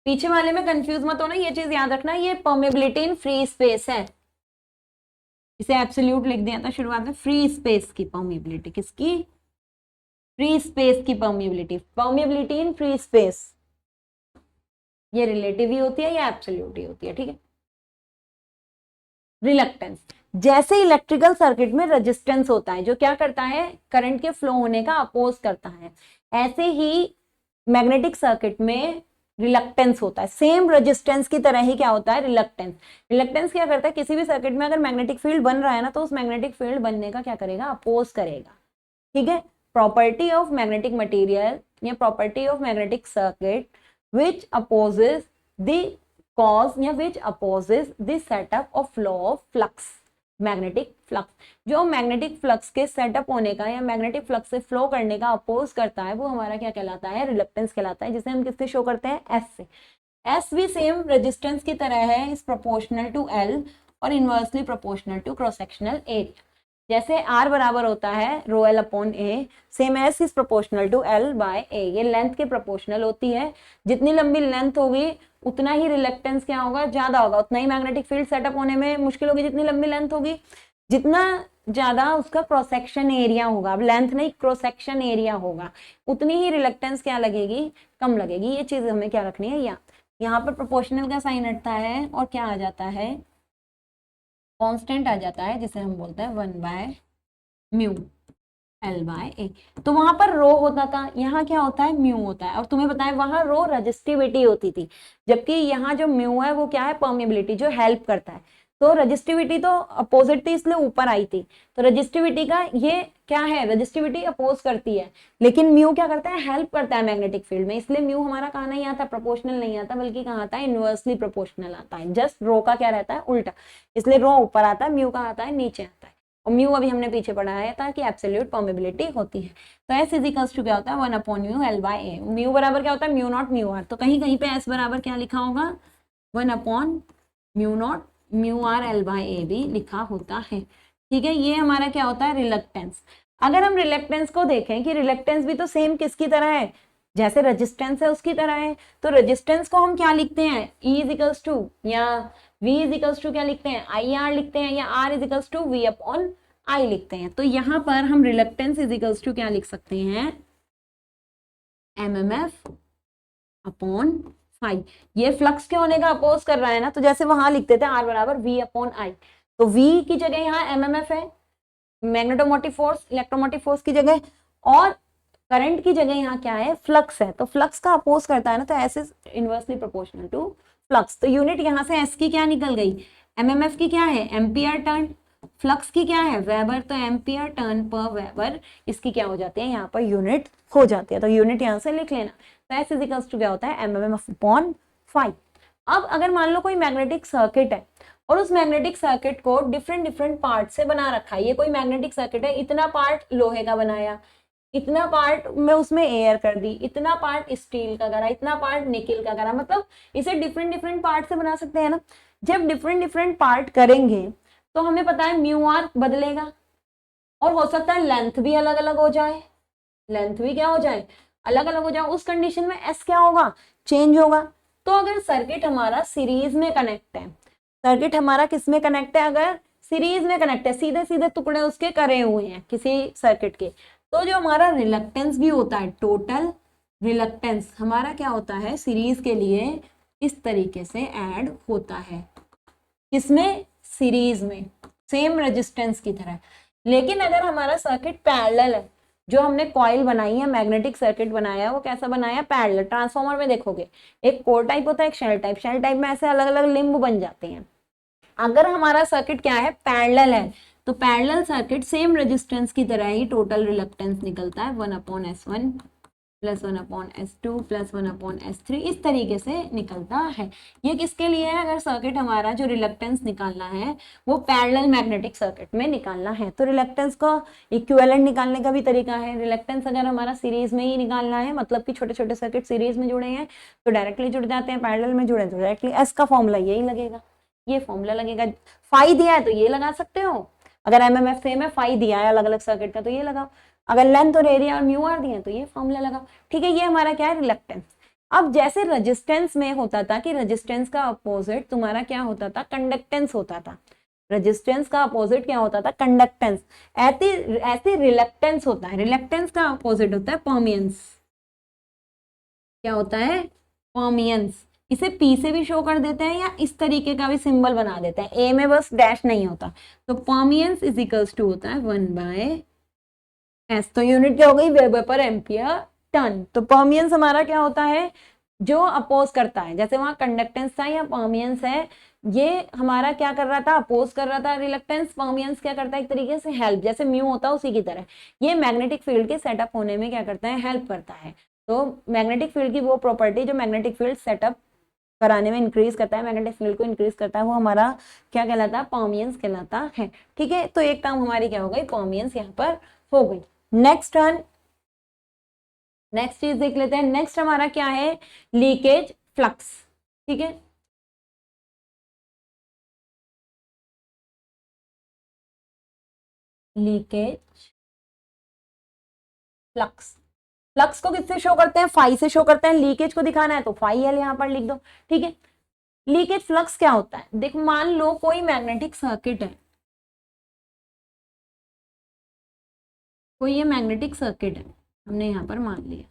पीछे वाले में कंफ्यूज मत होना, ये चीज याद रखना, ये परमेबिलिटी इन फ्री स्पेस है, इसे एब्सोल्यूट लिख दिया था शुरुआत में, फ्री स्पेस की परमेबिलिटी, किसकी, फ्री स्पेस की permeability, permeability in free space, ये रिलेटिव ही होती है या एब्सोल्यूट ही होती है। ठीक है, रिलक्टेंस, जैसे इलेक्ट्रिकल सर्किट में रेजिस्टेंस होता है जो क्या करता है, करंट के फ्लो होने का अपोज करता है, ऐसे ही मैग्नेटिक सर्किट में रिलक्टेंस होता है, सेम रेजिस्टेंस की तरह ही क्या होता है, रिलक्टेंस। रिलक्टेंस क्या करता है, किसी भी सर्किट में अगर मैग्नेटिक फील्ड बन रहा है ना, तो उस मैग्नेटिक फील्ड बनने का क्या करेगा, अपोज करेगा। ठीक है, प्रॉपर्टी ऑफ मैग्नेटिक मटेरियल या property of magnetic circuit which opposes the cause या which opposes the setup of flow of flux, magnetic flux, जो मैग्नेटिक फ्लक्स के सेटअप होने का या मैग्नेटिक फ्लक्स से फ्लो करने का अपोज करता है, वो हमारा क्या कहलाता है, रिलक्टेंस कहलाता है, जिसे हम किससे शो करते हैं, एस से। एस भी सेम रेजिस्टेंस की तरह है, इज प्रोपोर्शनल टू एल और inversely proportional to cross sectional area. जैसे R बराबर होता है rho L upon A, same S is proportional to L by A, ये लेंथ के प्रोपोर्शनल होती है, जितनी लंबी लेंथ होगी उतना ही रिलक्टेंस क्या होगा, ज्यादा होगा, उतना ही मैग्नेटिक फील्ड सेटअप होने में मुश्किल होगी, जितनी लंबी लेंथ होगी, जितना ज्यादा उसका क्रॉस सेक्शन एरिया होगा, अब लेंथ नहीं क्रॉस सेक्शन एरिया होगा, उतनी ही रिलक्टेंस क्या लगेगी, कम लगेगी। ये चीज हमें क्या रखनी है, यहाँ पर प्रोपोर्शनल का साइन हटता है और क्या आ जाता है, कांस्टेंट आ जाता है, जिसे हम बोलते हैं 1/μ L/A। तो वहां पर रो होता था, यहाँ क्या होता है, म्यू होता है, और तुम्हें पता है वहां रो रेजिस्टिविटी होती थी, जबकि यहाँ जो म्यू है वो क्या है, परमेबिलिटी, जो हेल्प करता है। तो रेजिस्टिविटी तो अपोजिट थी इसलिए ऊपर आई थी, तो रेजिस्टिविटी का ये क्या है, रेजिस्टिविटी अपोज करती है, लेकिन म्यू क्या करता है, हेल्प करता है मैग्नेटिक फील्ड में, इसलिए म्यू हमारा कहाँ नहीं आता, प्रोपोर्शनल नहीं आता, बल्कि कहाँ आता है, इनवर्सली प्रोपोर्शनल आता है, जस्ट रो का क्या रहता है, उल्टा, इसलिए रो ऊपर आता है, म्यू कहाँ आता है, नीचे आता है। और म्यू अभी हमने पीछे पढ़ाया था कि एब्सोल्यूट परमेबिलिटी होती है। तो एस इज इक्वल्स टू क्या होता है, 1/μ L/A, म्यू बराबर क्या होता है, म्यू नॉट म्यू आर, तो कहीं कहीं पे एस बराबर क्या लिखा होगा, 1/μ नॉट म्यू आर L/A भी लिखा होता है। ठीक है, ये हमारा क्या होता है, रिलक्टेंस। अगर हम रिलक्टेंस को देखें कि रिलक्टेंस भी तो सेम किसकी तरह है, जैसे रेजिस्टेंस है उसकी तरह है, तो रेजिस्टेंस को हम क्या लिखते हैं, E इज इक्वल्स टू या V इज इक्वल्स टू क्या लिखते हैं, IR लिखते हैं, या R is equals to V upon I लिखते हैं। तो यहाँ पर हम रिलक्टेंस इज इक्वल्स टू क्या लिख सकते हैं, MMF अपॉन फाई, ये फ्लक्स के होने का अपोज कर रहा है ना, तो जैसे वहां लिखते थे R बराबर V अपॉन I, तो V की जगह यहाँ MMF है, मैग्नेटोमोटिव फोर्स, इलेक्ट्रोमोटिव फोर्स की जगह, और करंट की जगह यहाँ क्या है, फ्लक्स है, तो फ्लक्स का अपोज करता है ना, तो S is inversely proportional to flux. तो यूनिट यहाँ से एस की क्या निकल गई, एमएमएफ की क्या है, एम्पियर टर्न, फ्लक्स की क्या है, वेबर, तो एम्पियर टर्न पर वेबर, इसकी क्या हो जाती है, यहाँ पर यूनिट हो जाती है, तो यूनिट यहाँ से लिख लेना। तो एस इज इक्वल्स टू क्या होता है, एमएमएफ अपॉन 5। अब अगर मान लो कोई मैग्नेटिक सर्किट है और उस मैग्नेटिक सर्किट को डिफरेंट डिफरेंट पार्ट से बना रखा है, ये कोई मैग्नेटिक सर्किट है, इतना पार्ट लोहे का बनाया, इतना पार्ट में उसमें एयर कर दी, इतना पार्ट स्टील का करा, इतना पार्ट निकिल का करा, मतलब इसे डिफरेंट डिफरेंट पार्ट से बना सकते हैं ना। जब डिफरेंट डिफरेंट पार्ट करेंगे तो हमें पता है म्यू आर बदलेगा, और हो सकता है लेंथ भी अलग अलग हो जाए, लेंथ भी क्या हो जाए, अलग अलग हो जाए, उस कंडीशन में एस क्या होगा, चेंज होगा। तो अगर सर्किट हमारा सीरीज में कनेक्ट है, सर्किट हमारा किस में कनेक्ट है, अगर सीरीज में कनेक्ट है, सीधे सीधे टुकड़े उसके करे हुए हैं किसी सर्किट के, तो जो हमारा रिलक्टेंस भी होता है, टोटल रिलक्टेंस हमारा क्या होता है सीरीज के लिए इस तरीके से ऐड होता है, किसमें, सीरीज में, सेम रेजिस्टेंस की तरह। लेकिन अगर हमारा सर्किट पैरेलल है, जो हमने कॉइल बनाई है, मैग्नेटिक सर्किट बनाया है, वो कैसा बनाया, पैरेलल। ट्रांसफॉर्मर में देखोगे एक कोर टाइप होता है, एक शेल टाइप। शेल टाइप में ऐसे अलग अलग लिंब बन जाते हैं। अगर हमारा सर्किट क्या है, पैरेलल है, तो पैरेलल सर्किट सेम रेजिस्टेंस की तरह ही टोटल रिलक्टेंस निकलता है 1/S1 plus 1/S2 plus 1/S3, इस तरीके से निकलता है। ये किसके लिए है, अगर सर्किट हमारा जो रिलक्टेंस निकालना है वो पैरेलल मैग्नेटिक सर्किट में निकालना है। तो रिलक्टेंस का इक्विवेलेंट निकालने का भी तरीका है। रिलक्टेंस अगर हमारा सीरीज में ही निकालना है, मतलब कि छोटे छोटे सर्किट सीरीज में जुड़े हैं तो डायरेक्टली जुड़ जाते हैं, पैरेलल में जुड़े तो डायरेक्टली। एस का फॉर्मूला यही लगेगा, ये फॉर्मूला लगेगा। फाई दिया है तो ये लगा सकते हो, अगर एमएमएफ सेम है, फाई दिया है अलग अलग सर्किट का तो ये लगाओ, अगर लेंथ और एरिया और म्यू आर दिए तो ये फॉर्मूला लगाओ। ठीक है, ये हमारा क्या है, रिलक्टेंस। अब जैसे रेजिस्टेंस में होता था कि रेजिस्टेंस का अपोजिट तुम्हारा क्या होता था, कंडक्टेंस होता था। रेजिस्टेंस का अपोजिट क्या होता था, कंडक्टेंस। ऐसे रिलक्टेंस होता है, रिलक्टेंस का अपोजिट होता है परमियंस। क्या होता है, परमियंस। इसे पी से भी शो कर देते हैं या इस तरीके का भी सिंबल बना देते हैं, ए में बस डैश नहीं होता। तो परमियंस इज इक्वल्स टू होता है 1/S। तो यूनिट क्या हो गई, वेबर पर एम्पियर टन। तो परमियंस हमारा क्या होता है, जो अपोज करता है। जैसे वहां कंडक्टेंस था या परमियंस है, ये हमारा क्या कर रहा था, अपोज कर रहा था रिलक्टेंस। परमियंस क्या करता है, एक तरीके से हेल्प, जैसे म्यू होता है उसी की तरह ये मैग्नेटिक फील्ड के सेटअप होने में क्या करता है, हेल्प करता है। तो मैग्नेटिक फील्ड की वो प्रॉपर्टी जो मैग्नेटिक फील्ड सेटअप कराने में इंक्रीज करता है, मैग्नेटिक फील्ड को इंक्रीज करता है, वो हमारा क्या कहलाता है, परमियंस कहलाता है। ठीक है, तो एक टर्म हमारी क्या हो गई, परमियंस यहाँ पर हो गई। नेक्स्ट टर्म, नेक्स्ट चीज देख लेते हैं। नेक्स्ट हमारा क्या है, लीकेज फ्लक्स। ठीक है, लीकेज फ्लक्स। फ्लक्स को किससे शो करते हैं, फाई से शो करते हैं। लीकेज को दिखाना है तो फाई एल यहाँ पर लिख दो। ठीक है, लीकेज फ्लक्स क्या होता है, देखो मान लो कोई मैग्नेटिक सर्किट है, कोई ये मैग्नेटिक सर्किट है हमने यहाँ पर मान लिया,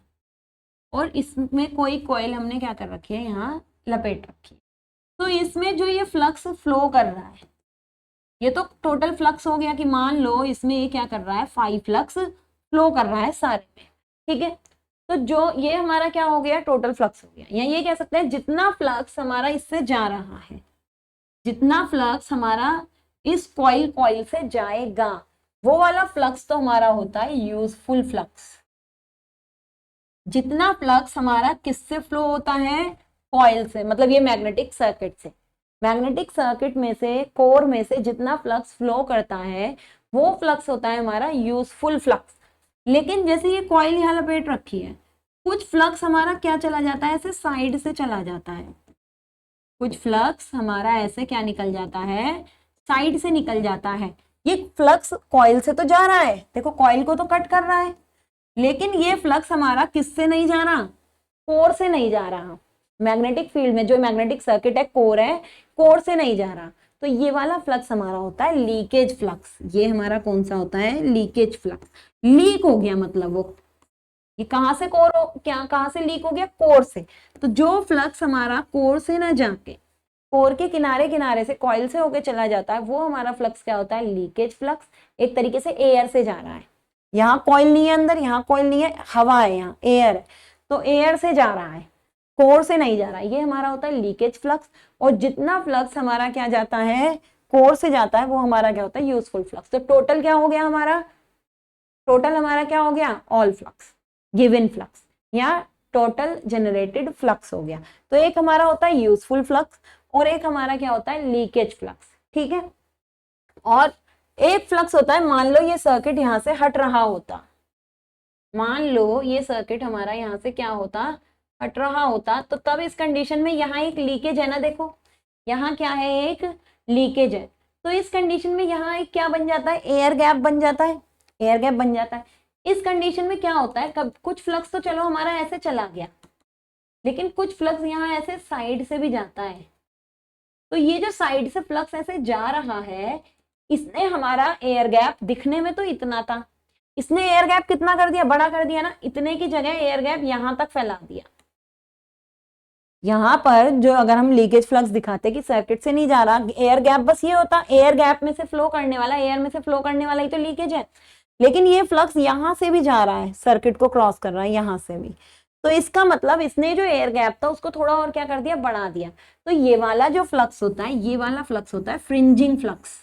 और इसमें कोई कॉइल हमने क्या कर रखी है, यहाँ लपेट रखी है। तो इसमें जो ये फ्लक्स फ्लो कर रहा है, ये तो टोटल फ्लक्स हो गया कि मान लो इसमें ये क्या कर रहा है, 5 फ्लक्स फ्लो कर रहा है सारे में। ठीक है, तो जो ये हमारा क्या हो गया, टोटल फ्लक्स हो गया, या ये कह सकते हैं जितना फ्लक्स हमारा इससे जा रहा है, जितना फ्लक्स हमारा इस कॉइल से जाएगा, वो वाला फ्लक्स तो हमारा होता है यूजफुल फ्लक्स। जितना फ्लक्स हमारा किससे फ्लो होता है, कॉइल से, मतलब ये मैग्नेटिक सर्किट से, मैग्नेटिक सर्किट में से, कोर में से जितना फ्लक्स फ्लो करता है वो फ्लक्स होता है हमारा यूजफुल फ्लक्स। लेकिन जैसे ये कॉइल यहाँ लपेट रखी है, कुछ फ्लक्स हमारा क्या चला जाता है, ऐसे साइड से चला जाता है। कुछ फ्लक्स हमारा ऐसे क्या निकल जाता है, साइड से निकल जाता है। ये फ्लक्स कॉइल से तो जा रहा है, देखो कॉइल को तो कट कर रहा है, लेकिन ये फ्लक्स हमारा किससे नहीं जा रहा, कोर से नहीं जा रहा। मैग्नेटिक फील्ड में जो मैग्नेटिक सर्किट है, कोर है, कोर से नहीं जा रहा। तो ये वाला फ्लक्स हमारा होता है लीकेज फ्लक्स। ये हमारा कौन सा होता है, लीकेज फ्लक्स। लीक हो गया मतलब वो, ये कहां से कोर हो, क्या कहां से लीक हो गया, कोर से। तो जो फ्लक्स हमारा कोर से ना जाके कोर के किनारे किनारे से कॉइल से होके चला जाता है, वो हमारा फ्लक्स क्या होता है, लीकेज फ्लक्स। एक तरीके से एयर से जा रहा है, यहाँ कॉइल नहीं है अंदर, यहाँ कॉइल नहीं है, हवा है, यहाँ एयर है, तो एयर से जा रहा है, कोर से नहीं जा रहा है, ये हमारा होता है लीकेज फ्लक्स। और जितना फ्लक्स हमारा क्या जाता है, कोर से जाता है, वो हमारा क्या होता है, यूजफुल फ्लक्स। तो टोटल क्या हो गया हमारा, टोटल हमारा क्या हो गया, ऑल फ्लक्स गिवन फ्लक्स, या टोटल जनरेटेड फ्लक्स हो गया। तो एक हमारा होता है यूजफुल फ्लक्स और एक हमारा क्या होता है, लीकेज फ्लक्स। ठीक है, और एक फ्लक्स होता है, मान लो ये सर्किट यहां से हट रहा होता, मान लो ये सर्किट हमारा यहां से क्या होता, हट रहा होता, तो तब इस कंडीशन में यहाँ एक लीकेज है ना, देखो यहाँ क्या है, एक लीकेज है। तो इस कंडीशन में यहाँ एक क्या बन जाता है, एयर गैप बन जाता है, एयर गैप बन जाता है। इस कंडीशन में क्या होता है, कब कुछ फ्लक्स तो चलो हमारा ऐसे चला गया, लेकिन कुछ फ्लक्स यहाँ ऐसे साइड से भी जाता है। तो ये जो साइड से फ्लक्स ऐसे जा रहा है, इसने हमारा एयर गैप दिखने में तो इतना था, इसने एयर गैप कितना कर दिया, बड़ा कर दिया ना, इतने की जगह एयर गैप यहां तक फैला दिया। यहां पर जो अगर हम लीकेज फ्लक्स दिखाते कि सर्किट से नहीं जा रहा, एयर गैप बस ये होता, एयर गैप में से फ्लो करने वाला, एयर में से फ्लो करने वाला ही तो लीकेज है, लेकिन ये फ्लक्स यहां से भी जा रहा है, सर्किट को क्रॉस कर रहा है यहां से भी, तो इसका मतलब इसने जो एयर गैप था उसको थोड़ा और क्या कर दिया, बढ़ा दिया। तो ये वाला जो फ्लक्स होता है, ये वाला फ्लक्स होता है फ्रिंजिंग फ्लक्स।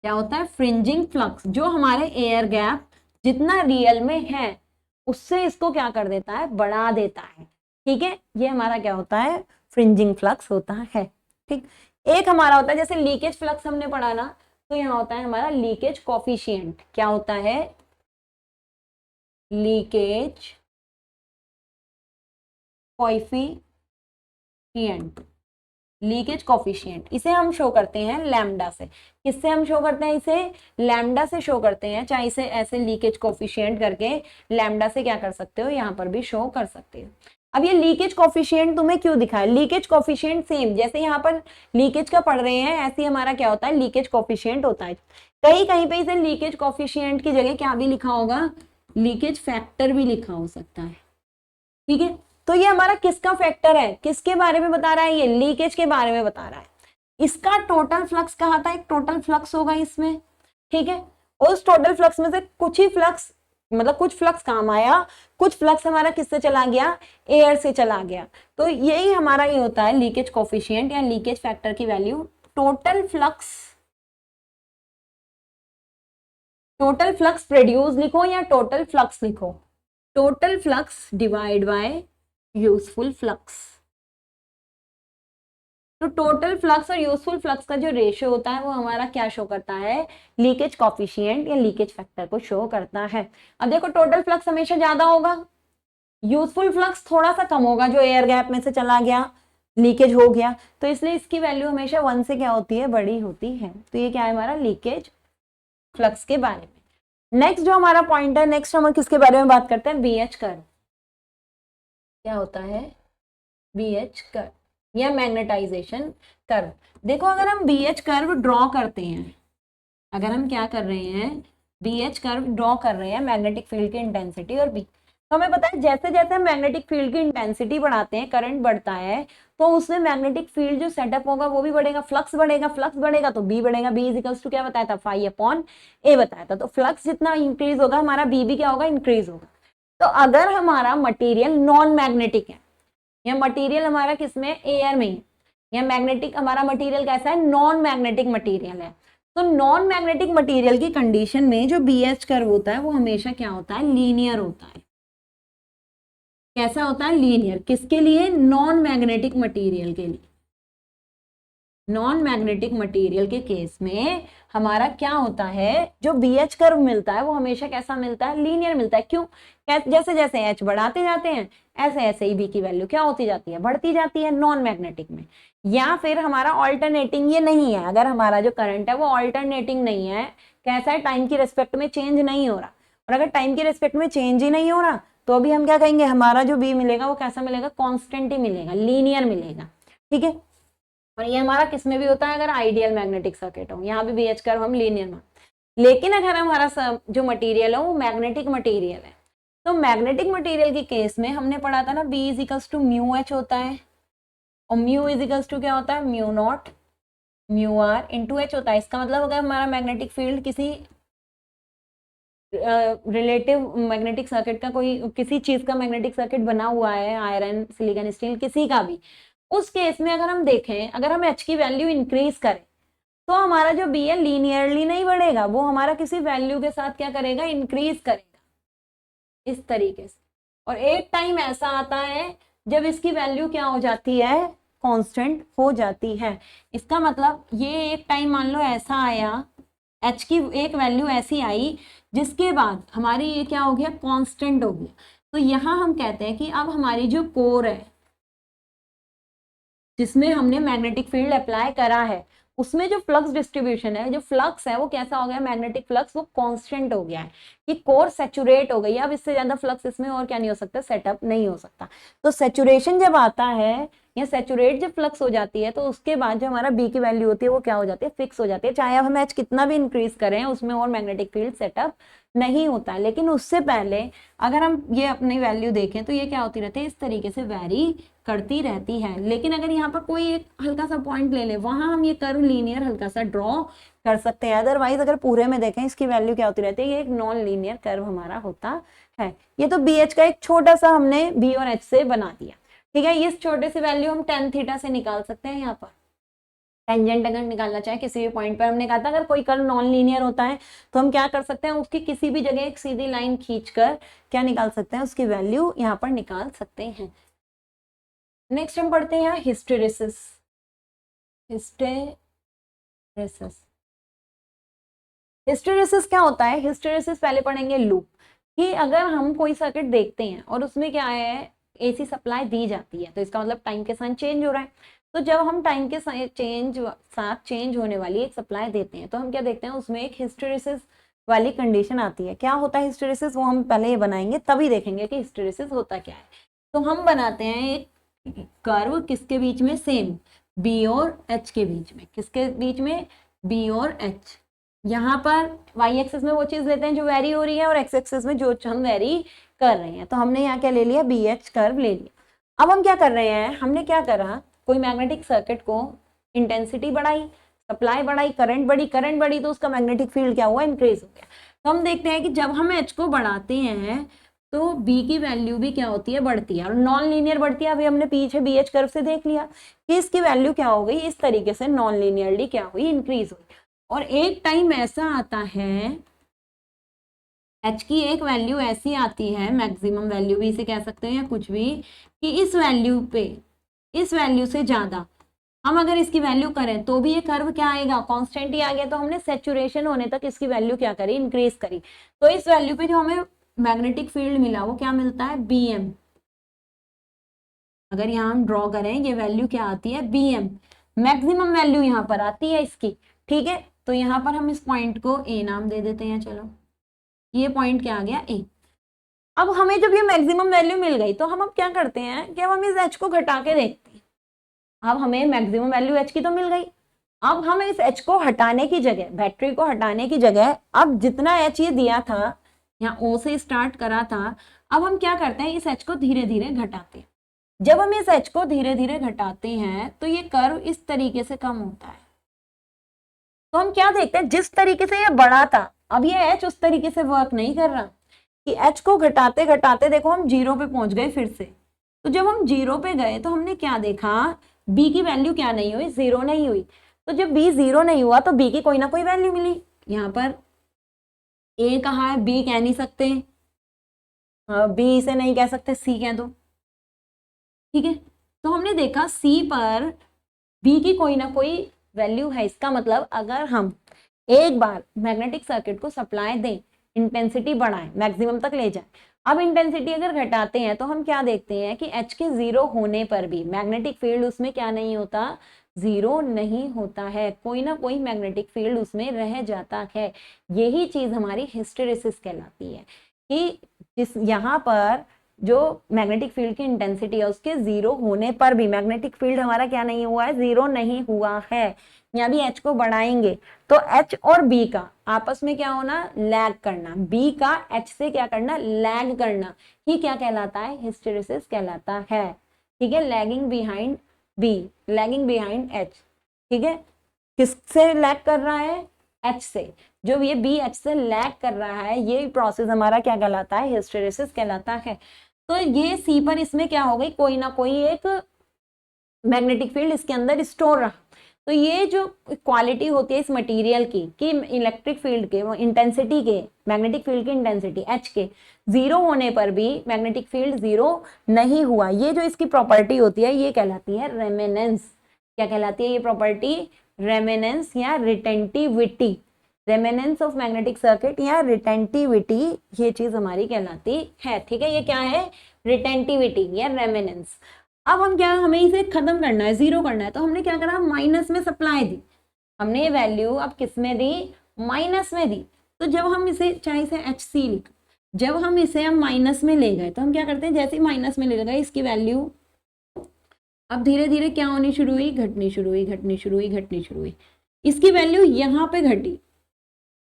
क्या होता है, फ्रिंजिंग फ्लक्स, जो हमारे एयर गैप जितना रियल में है उससे इसको क्या कर देता है, बढ़ा देता है। ठीक है, ये हमारा क्या होता है, फ्रिंजिंग फ्लक्स होता है। ठीक, एक हमारा होता है जैसे लीकेज फ्लक्स हमने पढ़ा ना, तो यहाँ होता है हमारा लीकेज कॉफिशिएंट। क्या होता है, लीकेज कॉफिशिएंट, लीकेज कॉफिशिएंट, इसे हम शो करते हैं लैम्डा से। किससे हम शो करते हैं इसे, लैम्डा से शो करते हैं, चाहे इसे ऐसे लीकेज कॉफिशिएंट करके लैम्डा से क्या कर सकते हो, यहाँ पर भी शो कर सकते हो। अब ये लीकेज कॉफिशिएंट तुम्हें क्यों दिखाया, लीकेज कॉफिशिएंट सेम जैसे यहाँ पर लीकेज का पढ़ रहे हैं, ऐसे ही हमारा क्या होता है, लीकेज कॉफिशिएंट होता है। कहीं कहीं पे इसे लीकेज कॉफिशिएंट की जगह क्या भी लिखा होगा, लीकेज फैक्टर भी लिखा हो सकता है। ठीक है, तो ये हमारा किसका फैक्टर है, किसके बारे में बता रहा है, ये लीकेज के बारे में बता रहा है। इसका टोटल फ्लक्स कहा था, एक टोटल फ्लक्स होगा इसमें। ठीक है, उस टोटल फ्लक्स में से कुछ ही फ्लक्स, मतलब कुछ फ्लक्स काम आया, कुछ फ्लक्स हमारा किससे चला गया, एयर से चला गया। तो यही हमारा ये होता है लीकेज कोफिशिएंट या लीकेज फैक्टर की value. Total flux, total flux produce लिखो या टोटल फ्लक्स लिखो, total flux divide by useful flux. तो टोटल फ्लक्स और यूजफुल फ्लक्स का जो रेशियो होता है वो हमारा क्या शो करता है, लीकेज कॉफिशिएंट या लीकेज फैक्टर को शो करता है। अब देखो टोटल फ्लक्स हमेशा ज्यादा होगा, यूजफुल फ्लक्स थोड़ा सा कम होगा, जो एयर गैप में से चला गया, लीकेज हो गया, तो इसलिए इसकी वैल्यू हमेशा 1 से क्या होती है, बड़ी होती है। तो ये क्या है हमारा लीकेज फ्लक्स के बारे में। नेक्स्ट जो हमारा पॉइंट है, नेक्स्ट हम किसके बारे में बात करते हैं, बीएच कर्व। क्या होता है, बीएच कर्व या मैग्नेटाइजेशन कर्व। देखो अगर हम बीएच कर्व ड्रॉ करते हैं, अगर हम क्या कर रहे हैं, बीएच कर्व ड्रॉ कर रहे हैं, मैग्नेटिक फील्ड की इंटेंसिटी और बी, तो हमें पता है जैसे जैसे हम मैग्नेटिक फील्ड की इंटेंसिटी बढ़ाते हैं, करंट बढ़ता है, तो उसमें मैग्नेटिक फील्ड जो सेटअप होगा वो भी बढ़ेगा, फ्लक्स बढ़ेगा, फ्लक्स बढ़ेगा तो बी बढ़ेगा। बी इज इक्वल्स टू क्या बताया था, फाई अपॉन ए बताया था। तो फ्लक्स जितना इंक्रीज होगा हमारा बी भी क्या होगा, इंक्रीज होगा। तो अगर हमारा मटेरियल नॉन मैग्नेटिक है, या मटेरियल हमारा किसमें, एयर में है, या मैग्नेटिक हमारा मटेरियल कैसा है, नॉन मैग्नेटिक मटेरियल है, तो नॉन मैग्नेटिक मटेरियल की कंडीशन में जो बीएच कर्व होता है वो हमेशा क्या होता है, लीनियर होता है। कैसा होता है, लीनियर। किसके लिए, नॉन मैग्नेटिक मटेरियल के लिए। नॉन मैग्नेटिक मटेरियल के केस में हमारा क्या होता है, जो बीएच कर्व मिलता है वो हमेशा कैसा मिलता है, लीनियर मिलता है। क्यों, जैसे जैसे एच बढ़ाते जाते हैं ऐसे ऐसे ही बी की वैल्यू क्या होती जाती है, बढ़ती जाती है नॉन मैग्नेटिक में। या फिर हमारा ऑल्टरनेटिंग ये नहीं है, अगर हमारा जो करंट है वो ऑल्टरनेटिंग नहीं है, कैसा है, टाइम की रिस्पेक्ट में चेंज नहीं हो रहा, और अगर टाइम की रिस्पेक्ट में चेंज ही नहीं हो रहा तो अभी हम क्या कहेंगे, हमारा जो बी मिलेगा वो कैसा मिलेगा, कॉन्स्टेंट ही मिलेगा, लीनियर मिलेगा। ठीक है, और ये हमारा किसमें भी होता है, अगर आइडियल मैग्नेटिक सर्किट हो, यहाँ भी बीएच कर्व हम लीनियर मान। लेकिन अगर हमारा जो मटेरियल है वो मैग्नेटिक मटेरियल है, तो मैग्नेटिक मटेरियल के केस में हमने पढ़ा था ना, B is equals to mu H होता है, और म्यू इज इक्वल्स टू क्या होता है, mu nought mu R into H होता है। इसका मतलब अगर हमारा मैग्नेटिक फील्ड किसी रिलेटिव मैग्नेटिक सर्किट का, कोई किसी चीज का मैग्नेटिक सर्किट बना हुआ है, आयरन सिलिकॉन स्टील किसी का भी, उस केस में अगर हम देखें, अगर हम एच की वैल्यू इंक्रीज करें तो हमारा जो बी है लीनियरली नहीं बढ़ेगा, वो हमारा किसी वैल्यू के साथ क्या करेगा, इंक्रीज करेगा इस तरीके से। और एक टाइम ऐसा आता है जब इसकी वैल्यू क्या हो जाती है, कांस्टेंट हो जाती है। इसका मतलब ये एक टाइम मान लो ऐसा आया, एच की एक वैल्यू ऐसी आई जिसके बाद हमारी ये क्या हो गया, कांस्टेंट हो गया। तो यहाँ हम कहते हैं कि अब हमारी जो कोर है जिसमें हमने मैग्नेटिक फील्ड अप्लाई करा है, उसमें जो फ्लक्स डिस्ट्रीब्यूशन है, जो फ्लक्स है वो कैसा हो गया, मैग्नेटिक फ्लक्स वो कांस्टेंट हो गया है, कि कोर सैचुरेट हो गई। अब इससे ज्यादा फ्लक्स इसमें और क्या नहीं हो सकता, सेटअप नहीं हो सकता। तो सैचुरेशन जब आता है या सेचुरेट जब फ्लक्स हो जाती है तो उसके बाद जो हमारा बी की वैल्यू होती है वो क्या हो जाती है, फिक्स हो जाती है। चाहे अब हम एच कितना भी इंक्रीज करें उसमें और मैग्नेटिक फील्ड सेटअप नहीं होता है। लेकिन उससे पहले अगर हम ये अपनी वैल्यू देखें तो ये क्या होती रहती है, इस तरीके से वेरी करती रहती है। लेकिन अगर यहाँ पर कोई एक हल्का सा पॉइंट ले ले, वहां हम ये कर्व लीनियर हल्का सा ड्रॉ कर सकते हैं। अदरवाइज अगर पूरे में देखें इसकी वैल्यू क्या होती रहती है, ये एक नॉन लीनियर कर्व हमारा होता है। ये तो बी एच का एक छोटा सा हमने बी और एच से बना दिया, ठीक है। इस छोटे से वैल्यू हम tan थीटा से निकाल सकते हैं। यहाँ पर टेंजेंट अगर निकालना चाहे किसी भी पॉइंट पर, हमने कहा था अगर कोई कर्व नॉन लीनियर होता है तो हम क्या कर सकते हैं, उसकी किसी भी जगह एक सीधी लाइन खींचकर क्या निकाल सकते हैं, उसकी वैल्यू यहाँ पर निकाल सकते हैं। नेक्स्ट हम पढ़ते हैं हिस्टेरेसिस। हिस्टेरेसिस क्या होता है, हिस्टेरेसिस पहले पढ़ेंगे लूप, कि अगर हम कोई सर्किट देखते हैं और उसमें क्या है, एसी सप्लाई दी जाती है, तो इसका मतलब टाइम के साथ चेंज हो रहा है। तो जब हम टाइम के साथ चेंज होने वाली एक सप्लाई देते हैं तो हम क्या देखते हैं, उसमें एक हिस्टेरेसिस वाली कंडीशन आती है। क्या होता है हिस्टेरेसिस, वो हम पहले ये बनाएंगे तभी देखेंगे कि हिस्टेरेसिस होता क्या है। तो हम बनाते हैं एक कर्व, किसके बीच में, सेम बी और एच के बीच में। किसके बीच में, बी और एच। यहाँ पर वाई एक्सिस में वो चीज लेते हैं जो वेरी हो रही है और एक्स एक्सिस में जो हम वेरी कर रहे हैं। तो हमने यहाँ क्या ले लिया, बी एच कर्व ले लिया। अब हम क्या कर रहे हैं, हमने क्या करा, कोई मैग्नेटिक सर्किट को इंटेंसिटी बढ़ाई, सप्लाई बढ़ाई, करंट बढ़ी तो उसका मैग्नेटिक फील्ड क्या हुआ, इंक्रीज हो गया। तो हम देखते हैं कि जब हम एच को बढ़ाते हैं तो बी की वैल्यू भी क्या होती है, बढ़ती है, और नॉन लीनियर बढ़ती है। अभी हमने पीछे बी एच कर्व से देख लिया कि इसकी वैल्यू क्या हो गई, इस तरीके से नॉन लीनियरली क्या हुई, इंक्रीज हुई। और एक टाइम ऐसा आता है, एच की एक वैल्यू ऐसी आती है, मैक्सिमम वैल्यू भी इसे कह सकते हैं या कुछ भी, कि इस वैल्यू से ज्यादा हम अगर इसकी वैल्यू करें तो भी ये कर्व क्या आएगा, कांस्टेंट ही आ गया। तो हमने सैचुरेशन होने तक इसकी वैल्यू क्या करी, इंक्रीज करी। तो इस वैल्यू पे जो हमें मैग्नेटिक फील्ड मिला वो क्या मिलता है, BM। अगर यहाँ हम ड्रॉ करें, ये वैल्यू क्या आती है, BM, मैक्सिमम वैल्यू यहाँ पर आती है इसकी, ठीक है। तो यहाँ पर हम इस पॉइंट को A नाम दे देते हैं। चलो, ये पॉइंट क्या आ गया, A। अब हमें जब ये मैक्सिमम वैल्यू मिल गई तो हम अब क्या करते हैं कि अब हम इस H को घटा के देखते हैं। अब हमें मैक्सिमम वैल्यू H की तो मिल गई, अब हम इस H को हटाने की जगह, बैटरी को हटाने की जगह, अब जितना H ये दिया था, यहाँ O से स्टार्ट करा था, अब हम क्या करते हैं, इस H को धीरे धीरे घटाते हैं। जब हम इस H को धीरे धीरे घटाते हैं तो ये कर्व इस तरीके से कम होता है। तो हम क्या देखते हैं, जिस तरीके से ये बड़ा था, अब ये H उस तरीके से वर्क नहीं कर रहा, कि H को घटाते घटाते देखो हम 0 पे पहुंच गए फिर से। तो जब हम 0 पे गए तो हमने क्या देखा, B की वैल्यू क्या नहीं हुई, 0 नहीं हुई। तो जब B 0 नहीं हुआ तो B की कोई ना कोई वैल्यू मिली। यहाँ पर A कहाँ है, B कह नहीं सकते, B से नहीं कह सकते, C कह दो, ठीक है। तो हमने देखा C पर B की कोई ना कोई वैल्यू है। इसका मतलब अगर हम एक बार मैग्नेटिक सर्किट को सप्लाई दें, इंटेंसिटी बढ़ाएं, मैक्सिमम तक ले जाएं, अब इंटेंसिटी अगर घटाते हैं तो हम क्या देखते हैं कि H के 0 होने पर भी मैग्नेटिक फील्ड उसमें क्या नहीं होता, 0 नहीं होता है, कोई ना कोई मैग्नेटिक फील्ड उसमें रह जाता है। यही चीज हमारी हिस्टेरेसिस कहलाती है, कि जिस यहाँ पर जो मैग्नेटिक फील्ड की इंटेंसिटी है उसके 0 होने पर भी मैग्नेटिक फील्ड हमारा क्या नहीं हुआ है, 0 नहीं हुआ है। यहाँ भी H को बढ़ाएंगे तो H और B का आपस में क्या होना, लैग करना, B का H से क्या करना, लैग करना, ही क्या कहलाता है, हिस्टेरेसिस कहलाता है, ठीक है। Lagging behind B, lagging behind H, ठीक है। किससे लैग कर रहा है, H से। जो ये B H से लैग कर रहा है, ये प्रोसेस हमारा क्या कहलाता है, हिस्टेरेसिस कहलाता है। तो ये C पर इसमें क्या हो गई, कोई ना कोई एक मैग्नेटिक फील्ड इसके अंदर स्टोर रहा। तो ये जो क्वालिटी होती है इस मटेरियल की, कि इलेक्ट्रिक फील्ड के इंटेंसिटी के, मैग्नेटिक फील्ड की इंटेंसिटी H के 0 होने पर भी मैग्नेटिक फील्ड 0 नहीं हुआ, ये जो इसकी प्रॉपर्टी होती है ये कहलाती है रेमेनेंस। क्या कहलाती है ये प्रॉपर्टी, रेमेनेंस या रिटेंटिविटी, रेमेनेंस ऑफ मैग्नेटिक सर्किट या रिटेंटिविटी, ये चीज हमारी कहलाती है, ठीक है। ये क्या है, रिटेंटिविटी या रेमेनेंस। अब हम क्या, हमें इसे खत्म करना है, 0 करना है, तो हमने क्या करा, माइनस में सप्लाई दी। हमने ये वैल्यू अब किस में दी, माइनस में दी। तो जब हम इसे, चाहे इसे HC लिख, जब हम इसे हम माइनस में ले गए तो हम क्या करते हैं, जैसे ही माइनस में ले गए इसकी वैल्यू अब धीरे धीरे क्या होनी शुरू हुई, घटनी शुरू हुई, घटनी शुरू हुई, घटनी शुरू हुई, इसकी वैल्यू यहाँ पे घटी।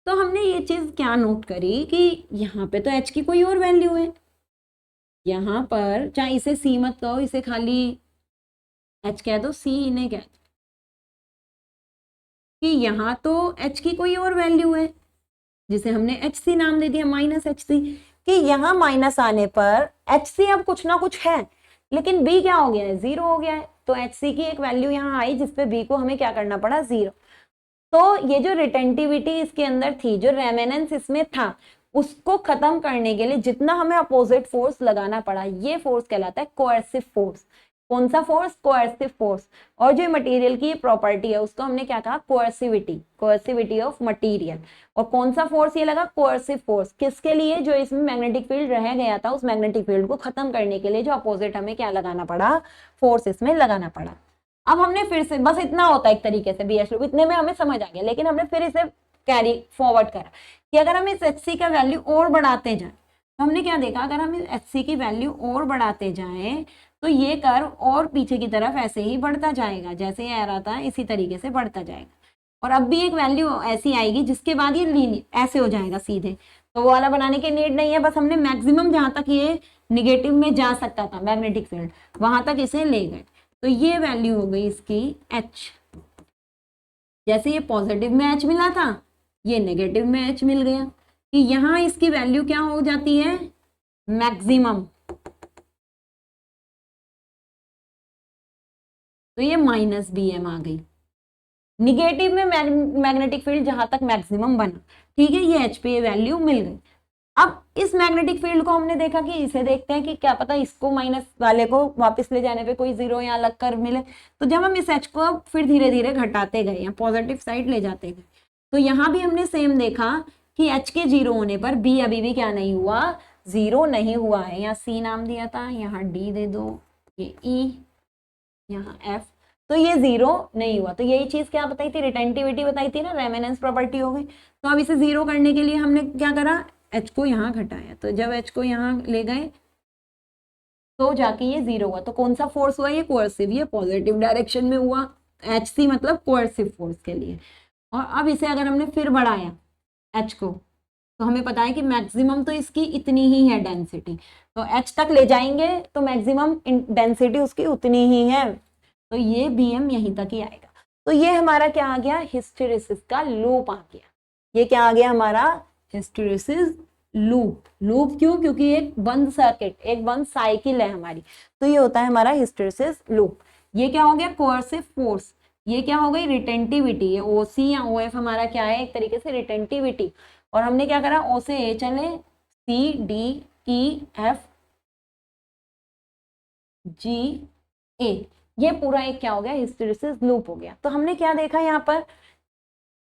तो हमने ये चीज क्या नोट करी कि यहाँ पे तो h की कोई और वैल्यू है, यहाँ पर चाहे इसे c मत कहो, इसे खाली h कह दो, c इन्हें कह दो, कि यहाँ तो h की कोई और वैल्यू है जिसे हमने hc नाम दे दिया, माइनस hc, कि यहाँ माइनस आने पर hc अब कुछ ना कुछ है, लेकिन b क्या हो गया है, 0 हो गया है। तो hc की एक वैल्यू यहाँ आई जिसपे b को हमें क्या करना पड़ा, 0। तो ये जो रिटेंटिविटी इसके अंदर थी, जो रेमेनेंस इसमें था, उसको खत्म करने के लिए जितना हमें अपोजिट फोर्स लगाना पड़ा, ये फोर्स कहलाता है कोएर्सिव फोर्स। कौन सा फोर्स, कोएर्सिव फोर्स। और जो मटेरियल की प्रॉपर्टी है उसको हमने क्या कहा, कोएर्सिविटी, कोएर्सिविटी ऑफ मटेरियल। और कौन सा फोर्स ये लगा, कोएर्सिव फोर्स, किसके लिए, जो इसमें मैग्नेटिक फील्ड रह गया था उस मैग्नेटिक फील्ड को खत्म करने के लिए जो अपोजिट हमें क्या लगाना पड़ा, फोर्स इसमें लगाना पड़ा। अब हमने फिर से, बस इतना होता है एक तरीके से BH लूप, इतने में हमें समझ आ गया, लेकिन हमने फिर इसे कैरी फॉरवर्ड करा कि अगर हम इस HC का वैल्यू और बढ़ाते जाएं, तो हमने क्या देखा, अगर हम इस HC की वैल्यू और बढ़ाते जाएं तो ये कर्व और पीछे की तरफ ऐसे ही बढ़ता जाएगा, जैसे ये आ रहा था इसी तरीके से बढ़ता जाएगा। और अब भी एक वैल्यू ऐसी आएगी जिसके बाद ये लीनियर ऐसे हो जाएगा सीधे, तो वो वाला बनाने की नीड नहीं है, बस हमने मैक्सिमम जहां तक ये निगेटिव में जा सकता था मैग्नेटिक फील्ड, वहां तक इसे ले गए। तो ये वैल्यू हो गई इसकी h। जैसे ये पॉजिटिव में h मिला था, ये नेगेटिव में h मिल गया, कि यहां इसकी वैल्यू क्या हो जाती है, मैक्सिमम। तो ये माइनस BM आ गई, निगेटिव में मैग्नेटिक फील्ड जहां तक मैक्सिमम बना, ठीक है, ये h पे ये वैल्यू मिल गई। अब इस मैग्नेटिक फील्ड को हमने देखा कि इसे देखते हैं कि क्या पता इसको माइनस वाले को वापस ले जाने पे कोई 0 यहाँ लग कर मिले। तो जब हम इस h को फिर धीरे धीरे घटाते गए या पॉजिटिव साइड ले जाते गए, तो यहाँ भी हमने सेम देखा कि h के 0 होने पर b अभी भी क्या नहीं हुआ, 0 नहीं हुआ है। यहाँ c नाम दिया था, यहाँ d दे दो, ये e, यहाँ f, तो ये 0 नहीं हुआ। तो यही चीज क्या बताई थी, रिटेंटिविटी बताई थी ना, रेमेनेंस प्रॉपर्टी हो गई। तो अब इसे 0 करने के लिए हमने क्या करा, h को यहाँ घटाया, तो जब h को यहाँ ले गए तो जाके ये 0 हुआ। तो कौन सा फोर्स हुआ, ये कोएर्सिव, ये पॉजिटिव डायरेक्शन में हुआ, HC मतलब कोएर्सिव फोर्स के लिए। और अब इसे अगर हमने फिर बढ़ाया h को, तो हमें पता है कि मैक्सिमम तो इसकी इतनी ही है डेंसिटी, तो h तक ले जाएंगे तो मैक्सिमम डेंसिटी उसकी उतनी ही है, तो ये BM यहीं तक ही आएगा। तो ये हमारा क्या आ गया, हिस्टेरेसिस का लूप आ गया। ये क्या आ गया हमारा, हिस्टेरेसिस लूप। लूप क्यों, क्योंकि एक बंद सर्किट, एक बंद साइकिल है हमारी, तो ये होता है हमारा हिस्टेरेसिस लूप। ये क्या हो गया, कोएर्सिव फोर्स। ये क्या हो गई, रिटेंटिविटी। ये OC या OF हमारा क्या है, एक तरीके से रिटेंटिविटी। और हमने क्या करा, O से A चले, C D E F G A, ये पूरा एक क्या हो गया, हिस्टेरेसिस लूप हो गया। तो हमने क्या देखा यहाँ पर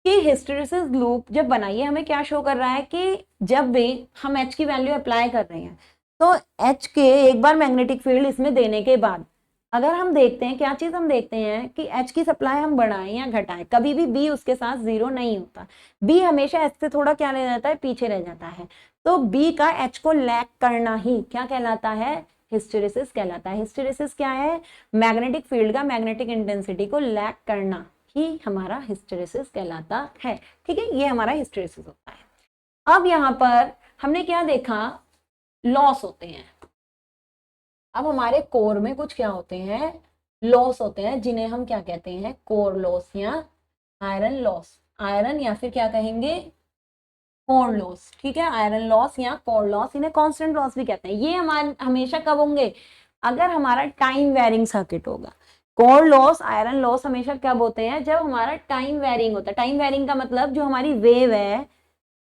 कि हिस्टेरेसिस लूप जब बनाइए हमें क्या शो कर रहा है कि जब भी हम h की वैल्यू अप्लाई कर रहे हैं, तो h के एक बार मैग्नेटिक फील्ड इसमें देने के बाद अगर हम देखते हैं, क्या चीज हम देखते हैं कि h की सप्लाई हम बढ़ाएं या घटाएं, कभी भी b उसके साथ 0 नहीं होता। b हमेशा h से थोड़ा क्या रह जाता है, पीछे रह जाता है। तो b का h को लैग करना ही क्या कहलाता है, हिस्टेरेसिस कहलाता है। हिस्टेरेसिस क्या है, मैग्नेटिक फील्ड का मैग्नेटिक इंटेंसिटी को लैग करना ही हमारा हिस्टेरेसिस कहलाता है। ठीक है, ये हमारा हिस्टेरेसिस होता है। अब यहाँ पर हमने क्या देखा, लॉस होते हैं। अब हमारे कोर में कुछ क्या होते हैं, लॉस होते हैं, जिन्हें हम क्या कहते हैं, कोर लॉस या आयरन लॉस। आयरन या फिर क्या कहेंगे, कोर लॉस। ठीक है, आयरन लॉस या कोर लॉस, इन्हें कांस्टेंट लॉस भी कहते हैं। ये हमारे हमेशा कब होंगे, अगर हमारा टाइम वेरिंग सर्किट होगा। कोर लॉस, आयरन लॉस हमेशा कब होते हैं, जब हमारा टाइम वेरिंग होता है। टाइम वेरिंग का मतलब जो हमारी वेव है,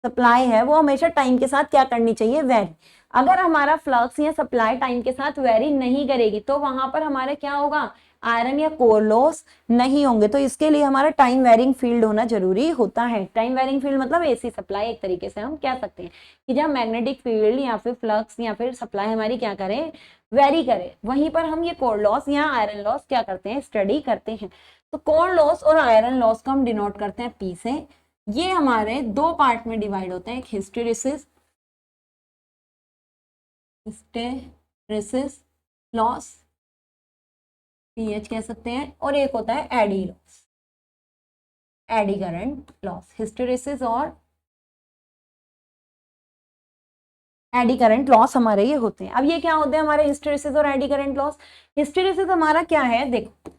सप्लाई है, वो हमेशा टाइम के साथ क्या करनी चाहिए, वेरी। अगर हमारा फ्लक्स या सप्लाई टाइम के साथ वेरी नहीं करेगी तो वहां पर हमारे क्या होगा, आयरन या कोर लॉस नहीं होंगे। तो इसके लिए हमारा टाइम वेरिंग फील्ड होना जरूरी होता है। टाइम वेरिंग फील्ड मतलब एसी सप्लाई, एक तरीके से हम कह सकते हैं कि जब मैग्नेटिक फील्ड या फिर फ्लक्स या फिर सप्लाई हमारी क्या करें, वेरी करे, वहीं पर हम ये कोर लॉस या आयरन लॉस क्या करते हैं, स्टडी करते हैं। तो कोर लॉस और आयरन लॉस को हम डिनोट करते हैं P से। ये हमारे दो पार्ट में डिवाइड होते हैं, एक हिस्टेरेसिस, हिस्टेरेसिस लॉस पीएच कह सकते हैं, और एक होता है eddy loss, eddy current loss, hysteresis और एडी करंट लॉस हमारे ये होते हैं। अब ये क्या होते हैं हमारे हिस्टेरेसिस और एडी करंट लॉस? हिस्टेरेसिस हमारा क्या है, देखो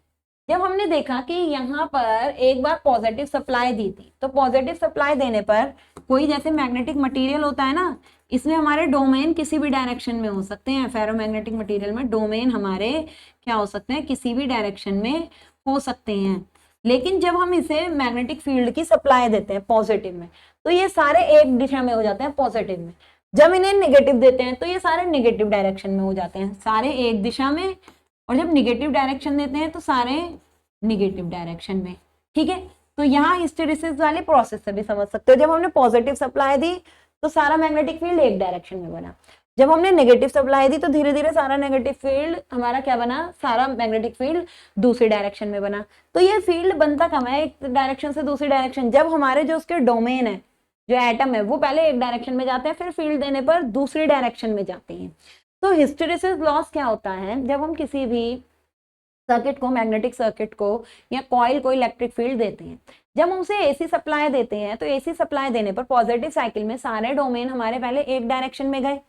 जब हमने देखा कि यहाँ पर एक बार पॉजिटिव सप्लाई दी थी, तो पॉजिटिव सप्लाई देने पर कोई जैसे मैग्नेटिक मटेरियल होता है ना, इसमें हमारे डोमेन किसी भी डायरेक्शन में हो सकते हैं। फेरोमैग्नेटिक मटेरियल में डोमेन हमारे क्या हो सकते हैं, किसी भी डायरेक्शन में हो सकते हैं। लेकिन जब हम इसे मैग्नेटिक फील्ड की सप्लाई देते हैं पॉजिटिव में, तो ये सारे एक दिशा में हो जाते हैं पॉजिटिव में। जब इन्हें नेगेटिव देते हैं तो ये सारे नेगेटिव डायरेक्शन में हो जाते हैं, सारे एक दिशा में। और जब निगेटिव डायरेक्शन देते हैं तो सारे निगेटिव डायरेक्शन में। ठीक है, तो यहाँ हिस्टेरेसिस वाले प्रोसेस से भी समझ सकते हो, जब हमने पॉजिटिव सप्लाई दी तो सारा मैग्नेटिक फील्ड एक डायरेक्शन में बना, जब हमने नेगेटिव सप्लाई दी तो धीरे धीरे सारा नेगेटिव फील्ड हमारा क्या बना, सारा मैग्नेटिक फील्ड दूसरी डायरेक्शन में बना। तो ये फील्ड बनता कम है एक डायरेक्शन से दूसरी डायरेक्शन, जब हमारे जो उसके डोमेन है, जो एटम है, वो पहले एक डायरेक्शन में जाते हैं, फिर फील्ड देने पर दूसरी डायरेक्शन में जाते हैं। तो हिस्टेरेसिस लॉस क्या होता है, जब हम किसी भी सर्किट को, मैग्नेटिक सर्किट को या कॉइल को इलेक्ट्रिक फील्ड देते हैं, जब हम उसे एसी सप्लाई देते हैं, तो एसी सप्लाई देने पर पॉजिटिव साइकिल में सारे डोमेन हमारे पहले एक डायरेक्शन में गए।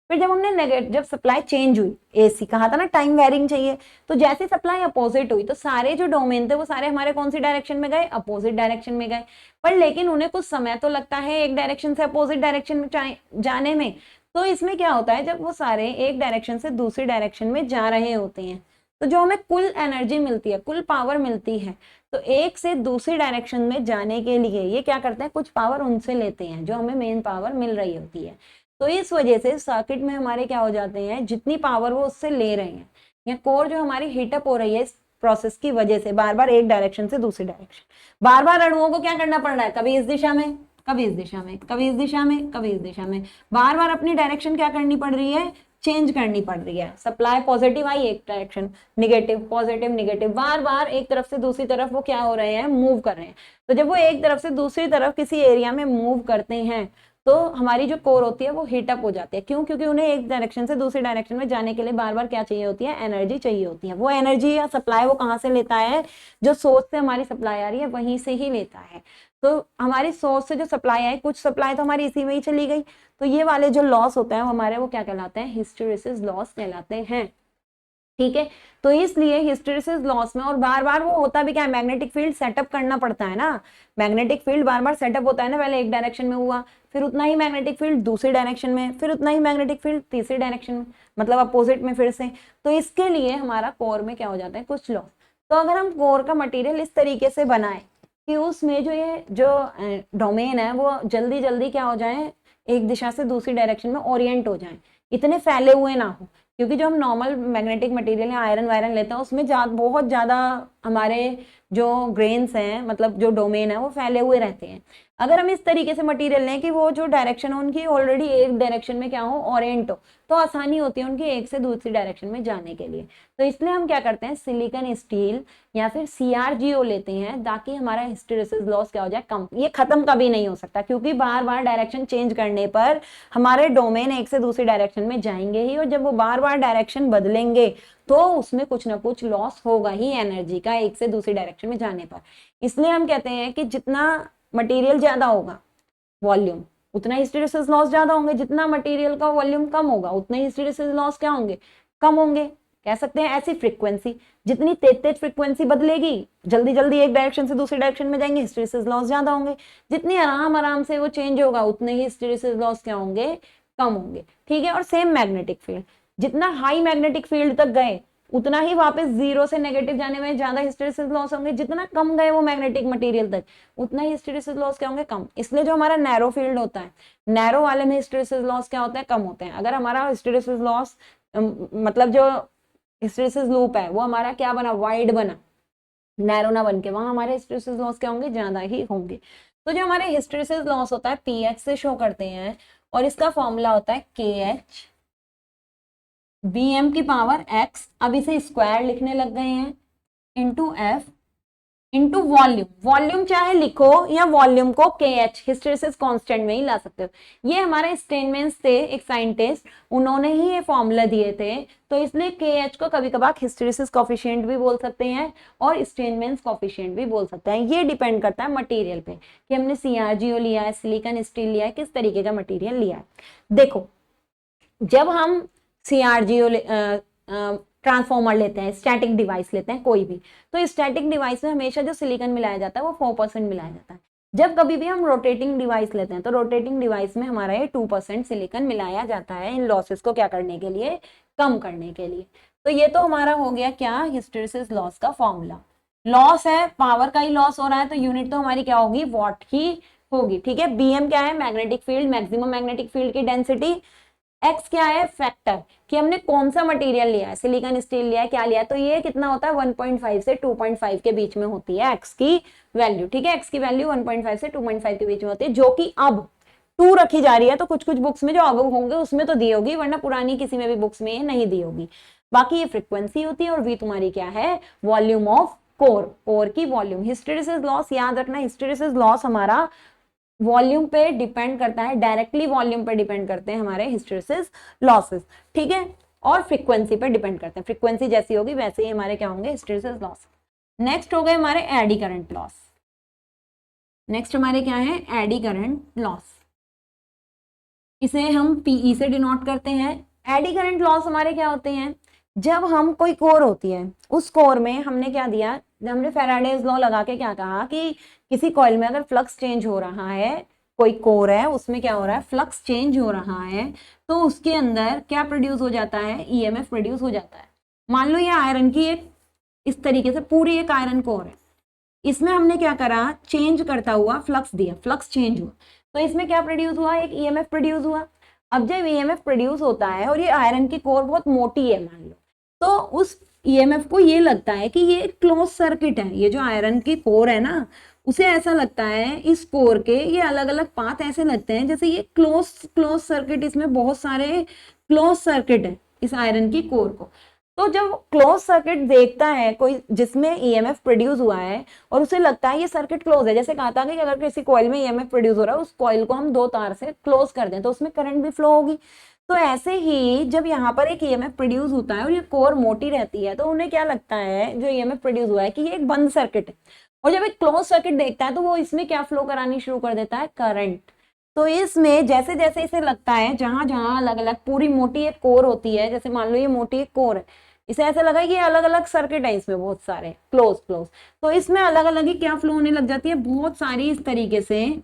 फिर जब हमने नेगेटिव, जब सप्लाई चेंज हुई, एसी कहा था ना टाइम वेरिंग चाहिए, तो जैसे सप्लाई अपोजिट हुई तो सारे जो डोमेन थे वो सारे हमारे कौन सी डायरेक्शन में गए, अपोजिट डायरेक्शन में गए। पर लेकिन उन्हें कुछ समय तो लगता है एक डायरेक्शन से अपोजिट डायरेक्शन में जाने में। तो इसमें क्या होता है, जब वो सारे एक डायरेक्शन से दूसरी डायरेक्शन में जा रहे होते हैं, तो जो हमें कुल एनर्जी मिलती है, कुल पावर मिलती है, तो एक से दूसरी डायरेक्शन में जाने के लिए ये क्या करते हैं, कुछ पावर उनसे लेते हैं जो हमें मेन पावर मिल रही होती है। तो इस वजह से सर्किट में हमारे क्या हो जाते हैं, जितनी पावर वो उससे ले रहे हैं, या कोर जो हमारी हीटअप हो रही है इस प्रोसेस की वजह से, बार बार एक डायरेक्शन से दूसरी डायरेक्शन, बार बार अणुओं को क्या करना पड़ रहा है, कभी इस दिशा में, कभी इस दिशा में, कभी इस दिशा में, कभी इस दिशा में, बार बार अपनी डायरेक्शन क्या करनी पड़ रही है, चेंज करनी पड़ रही है। सप्लाई पॉजिटिव आई एक डायरेक्शन, निगेटिव, पॉजिटिव, निगेटिव, बार बार एक तरफ से दूसरी तरफ वो क्या हो रहे हैं, मूव कर रहे हैं। तो जब वो एक तरफ से दूसरी तरफ किसी एरिया में मूव करते हैं तो हमारी जो कोर होती है वो हीटअप हो जाती है। क्यों? क्योंकि उन्हें एक डायरेक्शन से दूसरी डायरेक्शन में जाने के लिए बार बार क्या चाहिए होती है, एनर्जी चाहिए होती है। वो एनर्जी या सप्लाई वो कहाँ से लेता है, जो सोर्स से हमारी सप्लाई आ रही है वहीं से ही लेता है। तो हमारी सोर्स से जो सप्लाई आई, कुछ सप्लाई तो हमारी इसी में ही चली गई, तो ये वाले जो लॉस होते हैं वो हमारे, वो क्या कहलाते हैं, हिस्टेरेसिस लॉस कहलाते हैं। ठीक है, तो इसलिए हिस्टेरेसिस लॉस में, और बार बार वो होता भी क्या है, मैग्नेटिक फील्ड सेटअप करना पड़ता है ना, मैग्नेटिक फील्ड बार बार सेटअप होता है ना, पहले एक डायरेक्शन में हुआ, फिर उतना ही मैग्नेटिक फील्ड दूसरी डायरेक्शन में, फिर उतना ही मैग्नेटिक फील्ड तीसरी डायरेक्शन में, मतलब अपोजिट में फिर से। तो इसके लिए हमारा कोर में क्या हो जाता है, कुछ लॉस। तो अगर हम कोर का मटेरियल इस तरीके से बनाए कि उसमें जो ये जो डोमेन है वो जल्दी जल्दी क्या हो जाए, एक दिशा से दूसरी डायरेक्शन में ओरिएंट हो जाए, इतने फैले हुए ना हो। क्योंकि जो हम नॉर्मल मैग्नेटिक मटेरियल या आयरन वायरन लेते हैं उसमें बहुत ज्यादा हमारे जो ग्रेन्स हैं, मतलब जो डोमेन है वो फैले हुए रहते हैं। अगर हम इस तरीके से मटेरियल लें कि वो जो डायरेक्शन है उनकी ऑलरेडी एक डायरेक्शन में क्या हो, ओरिएंट हो, तो आसानी होती है उनकी एक से दूसरी डायरेक्शन में जाने के लिए। तो इसलिए हम क्या करते हैं, सिलिकॉन स्टील या फिर CrGO लेते हैं, ताकि हमारा हिस्टेरेसिस लॉस क्या हो जाए, कम। ये खत्म कभी नहीं हो सकता, क्योंकि बार बार डायरेक्शन चेंज करने पर हमारे डोमेन एक से दूसरी डायरेक्शन में जाएंगे ही, और जब वो बार बार डायरेक्शन बदलेंगे तो उसमें कुछ ना कुछ लॉस होगा ही एनर्जी का, एक से दूसरी डायरेक्शन में जाने पर। इसलिए हम कहते हैं कि जितना मटेरियल ज्यादा होगा वॉल्यूम, उतना हिस्टेरेसिस लॉस ज्यादा होंगे, जितना मटेरियल का वॉल्यूम कम होगा उतने हिस्टेरेसिस लॉस क्या होंगे, कम होंगे। कह सकते हैं ऐसी फ्रीक्वेंसी, जितनी तेज फ्रीक्वेंसी बदलेगी, जल्दी जल्दी एक डायरेक्शन से दूसरी डायरेक्शन में जाएंगे, हिस्टेरेसिस लॉस ज्यादा होंगे। जितनी आराम आराम से वो चेंज होगा उतने ही हिस्टेरेसिस लॉस क्या होंगे, कम होंगे। ठीक है, और सेम मैग्नेटिक फील्ड, जितना हाई मैग्नेटिक फील्ड तक गए उतना ही वापस जीरो से नेगेटिव जाने में ज्यादा हिस्टेरेसिस लॉस होंगे, जितना कम गए वो मैग्नेटिक मटेरियल तक उतना ही हिस्टेरेसिस लॉस क्या होंगे, कम। इसलिए जो हमारा नैरो फील्ड होता है, नैरो वाले में हिस्टेरेसिस लॉस क्या होता है, कम होते हैं। अगर हमारा हिस्टेरेसिस लॉस मतलब जो हिस्टेरेसिस लूप है वो हमारा क्या बना, वाइड बना, नैरो ना बन के, वहां हमारे हिस्टेरेसिस लॉस क्या होंगे, ज्यादा ही होंगे। तो जो हमारे हिस्टेरेसिस लॉस होता है पीएच से शो करते हैं, और इसका फॉर्मूला होता है KH Vm की पावर x, अब इसे स्क्वायर लिखने लग गए हैं, into F into volume, volume चाहे लिखो या वॉल्यूम को KH हिस्टेरेसिस कांस्टेंट में ही ला सकते हो। ये हमारे स्टेनमेंस थे, एक साइंटिस्ट, उन्होंने ही ये फॉर्मूला दिए थे, तो इसलिए KH को कभी कभार हिस्टेरेसिस कोफिशिएंट भी बोल सकते हैं और स्टेनमेंस कोफिशिएंट भी बोल सकते हैं। ये डिपेंड करता है मटेरियल पे कि हमने CrGO लिया है, सिलिकॉन स्टील लिया है, किस तरीके का मटेरियल लिया है। देखो जब हम CrGO ट्रांसफॉर्मर लेते हैं, स्टैटिक डिवाइस लेते हैं कोई भी, तो स्टैटिक डिवाइस में हमेशा जो सिलिकॉन मिलाया जाता है वो 4% मिलाया जाता है। जब कभी भी हम रोटेटिंग डिवाइस लेते हैं तो रोटेटिंग डिवाइस में हमारा ये 2% सिलिकॉन मिलाया जाता है, इन लॉसेस को क्या करने के लिए, कम करने के लिए। तो ये तो हमारा हो गया क्या, हिस्टेरेसिस लॉस का फॉर्मूला। लॉस है, पावर का ही लॉस हो रहा है, तो यूनिट तो हमारी क्या होगी, वॉट ही होगी। ठीक है, BM क्या है, magnetic field, maximum magnetic field की डेंसिटी। एक्स क्या है, फैक्टर कि हमने कौन सा मटेरियल लिया है, सिलिकॉन स्टील लिया है, क्या लिया है, तो ये कितना होता है 1.5 से 2.5 के बीच में होती है एक्स की वैल्यू। ठीक है, एक्स की वैल्यू 1.5 से 2.5 के बीच में होती है, जो कि अब 2 रखी जा रही है। तो कुछ कुछ बुक्स में जो अब होंगे उसमें तो दी होगी, वरना पुरानी किसी में भी बुक्स में ये नहीं दी होगी। बाकी ये फ्रीक्वेंसी होती है और वी तुम्हारी क्या है, वॉल्यूम ऑफ कोर, कोर की वॉल्यूम। हिस्टेरेसिस लॉस याद रखना, हिस्टेरेसिस लॉस हमारा वॉल्यूम पे डिपेंड करता है, डायरेक्टली वॉल्यूम पे डिपेंड करते हैं हमारे हिस्टेरेसिस लॉसेस। ठीक है, और फ्रीक्वेंसी पे डिपेंड करते हैं, फ्रीक्वेंसी जैसी होगी वैसे ही हमारे क्या होंगे, हिस्टेरेसिस लॉस। नेक्स्ट हो गए हमारे एडी करंट लॉस। नेक्स्ट हमारे क्या है, एडी करंट लॉस, इसे हम PE से डिनोट करते हैं। एडी करंट लॉस हमारे क्या होते हैं, जब हम कोई कोर होती है, उस कोर में हमने क्या दिया, हमने फैराडेज लॉ लगा के क्या कहा कि किसी कॉइल में अगर फ्लक्स चेंज हो रहा है, कोई कोर है उसमें क्या हो रहा है, फ्लक्स चेंज हो रहा है, तो उसके अंदर क्या प्रोड्यूस हो जाता है, EMF प्रोड्यूस हो जाता है। मान लो ये आयरन की एक इस तरीके से पूरी एक आयरन कोर है, इसमें हमने क्या करा, चेंज करता हुआ फ्लक्स दिया, फ्लक्स चेंज हुआ, तो इसमें क्या प्रोड्यूस हुआ, एक EMF प्रोड्यूस हुआ। अब जब EMF प्रोड्यूस होता है और ये आयरन की कोर बहुत मोटी है मान लो, तो उस EMF को ये लगता है कि ये क्लोज सर्किट है, ये जो आयरन की कोर है ना, उसे ऐसा लगता है इस कोर के ये अलग अलग पाथ ऐसे लगते हैं जैसे ये क्लोज सर्किट, इसमें बहुत सारे क्लोज सर्किट है इस आयरन की कोर को। तो जब क्लोज सर्किट देखता है कोई जिसमें EMF प्रोड्यूस हुआ है और उसे लगता है ये सर्किट क्लोज है, जैसे कहा था कि अगर किसी कॉइल में EMF प्रोड्यूस हो रहा है, उस कॉइल को हम 2 तार से क्लोज कर दें तो उसमें करंट भी फ्लो होगी। तो ऐसे ही जब यहाँ पर एक EMF प्रोड्यूस होता है और ये कोर मोटी रहती है, तो उन्हें क्या लगता है जो EMF प्रोड्यूस हुआ है कि ये एक बंद सर्किट है, और जब एक क्लोज सर्किट देखता है तो वो इसमें क्या फ्लो करानी शुरू कर देता है, करंट। तो इसमें जैसे जैसे इसे लगता है, जहां जहां अलग अलग पूरी मोटी एक कोर होती है, जैसे मान लो ये मोटी एक कोर है, इसे ऐसा लगा कि अलग अलग सर्किट है इसमें बहुत सारे क्लोज क्लोज, तो इसमें अलग अलग ही क्या फ्लो होने लग जाती है, बहुत सारी इस तरीके से,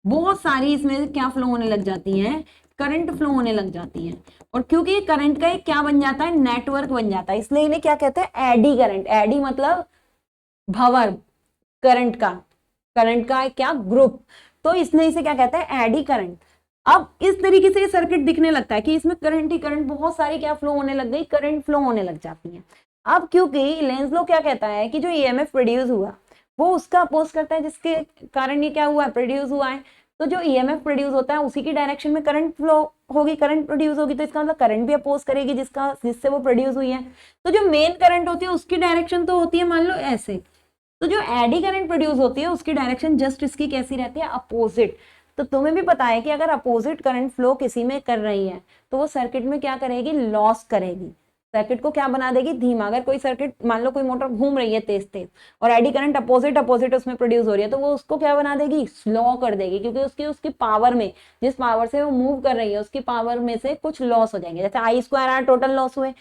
बहुत सारी इसमें क्या फ्लो होने लग जाती है, करंट फ्लो होने लग जाती है। और क्योंकि करंट का एक क्या बन जाता है, नेटवर्क बन जाता है, इसलिए इन्हें क्या कहते हैं, एडी करंट। एडी मतलब भंवर, करंट का क्या ग्रुप, तो इसलिए इसे क्या कहते हैं, एडी करंट। अब इस तरीके से ये सर्किट दिखने लगता है कि इसमें करंट ही करंट, बहुत सारी क्या फ्लो होने लग गई, करंट फ्लो होने लग जाती है। अब क्योंकि लेंज लॉ क्या कहता है कि जो EMF प्रोड्यूस हुआ वो उसका अपोज करता है जिसके कारण ये क्या हुआ है, प्रोड्यूस हुआ है। तो जो EMF प्रोड्यूस होता है उसी की डायरेक्शन में करंट फ्लो होगी, करंट प्रोड्यूस होगी, तो इसका मतलब करंट भी अपोज करेगी जिससे वो प्रोड्यूस हुई है। तो जो मेन करंट होती है उसकी डायरेक्शन तो होती है मान लो ऐसे, तो जो एडी करंट प्रोड्यूस होती है उसकी डायरेक्शन जस्ट इसकी कैसी रहती है, अपोजिट। तो तुम्हें भी पता है कि अगर अपोजिट करंट फ्लो किसी में कर रही है तो वो सर्किट में क्या करेगी, लॉस करेगी, सर्किट को क्या बना देगी, धीमा। अगर कोई सर्किट मान लो कोई मोटर घूम रही है तेज तेज और एडी करंट अपोजिट उसमें प्रोड्यूस हो रही है, तो वो उसको क्या बना देगी, स्लो कर देगी, क्योंकि उसकी पावर में, जिस पावर से वो मूव कर रही है उसकी पावर में से कुछ लॉस हो जाएंगे। जैसे I² R टोटल लॉस हुए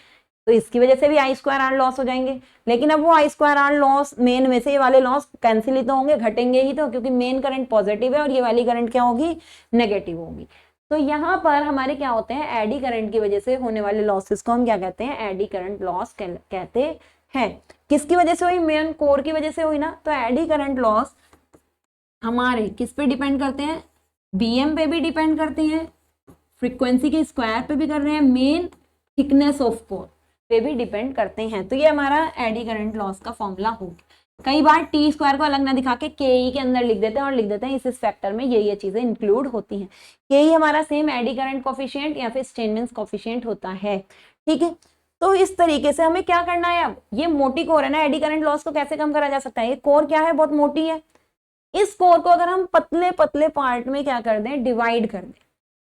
तो इसकी वजह से भी I² R लॉस हो जाएंगे, लेकिन अब वो I² R लॉस मेन में से ये वाले लॉस कैंसिल ही तो होंगे, घटेंगे ही तो, क्योंकि मेन करंट पॉजिटिव है और ये वाली करंट क्या होगी, नेगेटिव होगी। तो यहाँ पर हमारे क्या होते हैं, एडी करंट की वजह से होने वाले लॉसेस को हम क्या कहते हैं, एडी करंट लॉस कहते हैं। किसकी वजह से हुई, मेन कोर की वजह से हुई ना। तो एडी करंट लॉस हमारे किस पे डिपेंड करते हैं, BM पे भी डिपेंड करते हैं, फ्रीक्वेंसी के स्क्वायर पे भी कर रहे हैं, मेन थिकनेस ऑफ कोर पे भी डिपेंड करते हैं। तो ये हमारा एडी करंट लॉस का फॉर्मूला होगा। कई बार T² को अलग ना दिखा के KE के अंदर लिख देते हैं और लिख देते हैं इस फैक्टर में ये चीजें इंक्लूड होती हैं। KE हमारा सेम एडी करंट कोफिशिएंट या फिर स्टेनमेंस कोफिशिएंट होता है। ठीक है, तो इस तरीके से हमें क्या करना है, अब ये मोटी कोर है ना, एडी करंट लॉस को कैसे कम करा जा सकता है, ये कोर क्या है, बहुत मोटी है, इस कोर को अगर हम पतले पतले पार्ट में क्या कर दें, डिवाइड कर दें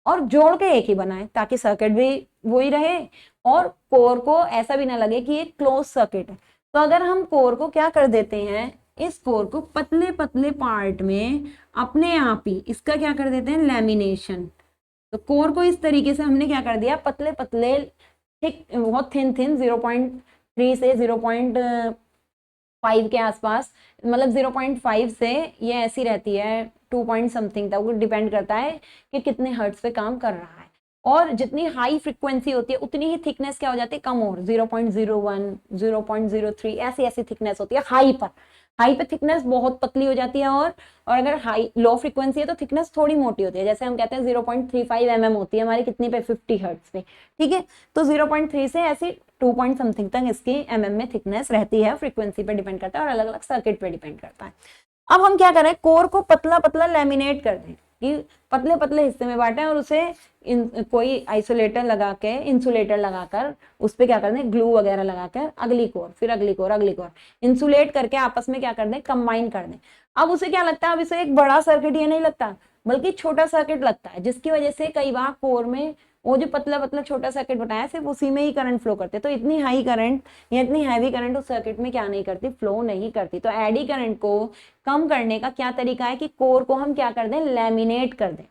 और जोड़ के एक ही बनाए, ताकि सर्किट भी वही रहे और कोर को ऐसा भी ना लगे कि ये क्लोज सर्किट है। तो अगर हम कोर को क्या कर देते हैं, इस कोर को पतले पतले पार्ट में अपने आप ही इसका क्या कर देते हैं, लैमिनेशन। तो कोर को इस तरीके से हमने क्या कर दिया, पतले पतले थिक, बहुत थिन थिन 0.3 से 0.5 के आसपास, मतलब 0.5 से ये ऐसी रहती है 2 पॉइंट समथिंग तक, वो डिपेंड करता है कि कितने हर्ट्ज पे काम कर रहा है। और जितनी हाई फ्रीक्वेंसी होती है उतनी ही थिकनेस क्या हो जाती है, कम, और 0.01 0.03 ऐसी ऐसी थिकनेस होती है हाई पर। हाई पे थिकनेस बहुत पतली हो जाती है, और अगर हाई लो फ्रीक्वेंसी है तो थिकनेस थोड़ी मोटी होती है, जैसे हम कहते हैं 0.35 mm होती है हमारी कितनी पे, 50 हर्ट्ज पे, ठीक है। तो 0.3 से ऐसी 2 पॉइंट समथिंग तक इसकी mm में थिकनेस रहती है, फ्रीक्वेंसी पे डिपेंड करता है और अलग अलग सर्किट पे डिपेंड करता है। अब हम क्या करें, कोर को पतला पतला लैमिनेट कर दें, कि पतले पतले हिस्से में बांटें और उसे कोई आइसोलेटर लगा के, इंसुलेटर लगाकर उस पर क्या कर दें, ग्लू वगैरह लगाकर अगली कोर, फिर अगली कोर, अगली कोर इंसुलेट करके आपस में क्या कर दें, कंबाइन कर दें। अब उसे क्या लगता है, अब इसे एक बड़ा सर्किट ये नहीं लगता बल्कि छोटा सर्किट लगता है, जिसकी वजह से कई बार कोर में वो जो पतला पतला छोटा सर्किट बनाया सिर्फ उसी में ही करंट फ्लो करते, तो इतनी हाई करंट या इतनी हैवी करंट उस सर्किट में क्या नहीं करती, फ्लो नहीं करती। तो एडी करंट को कम करने का क्या तरीका है कि कोर को हम क्या कर दें, लैमिनेट कर दें।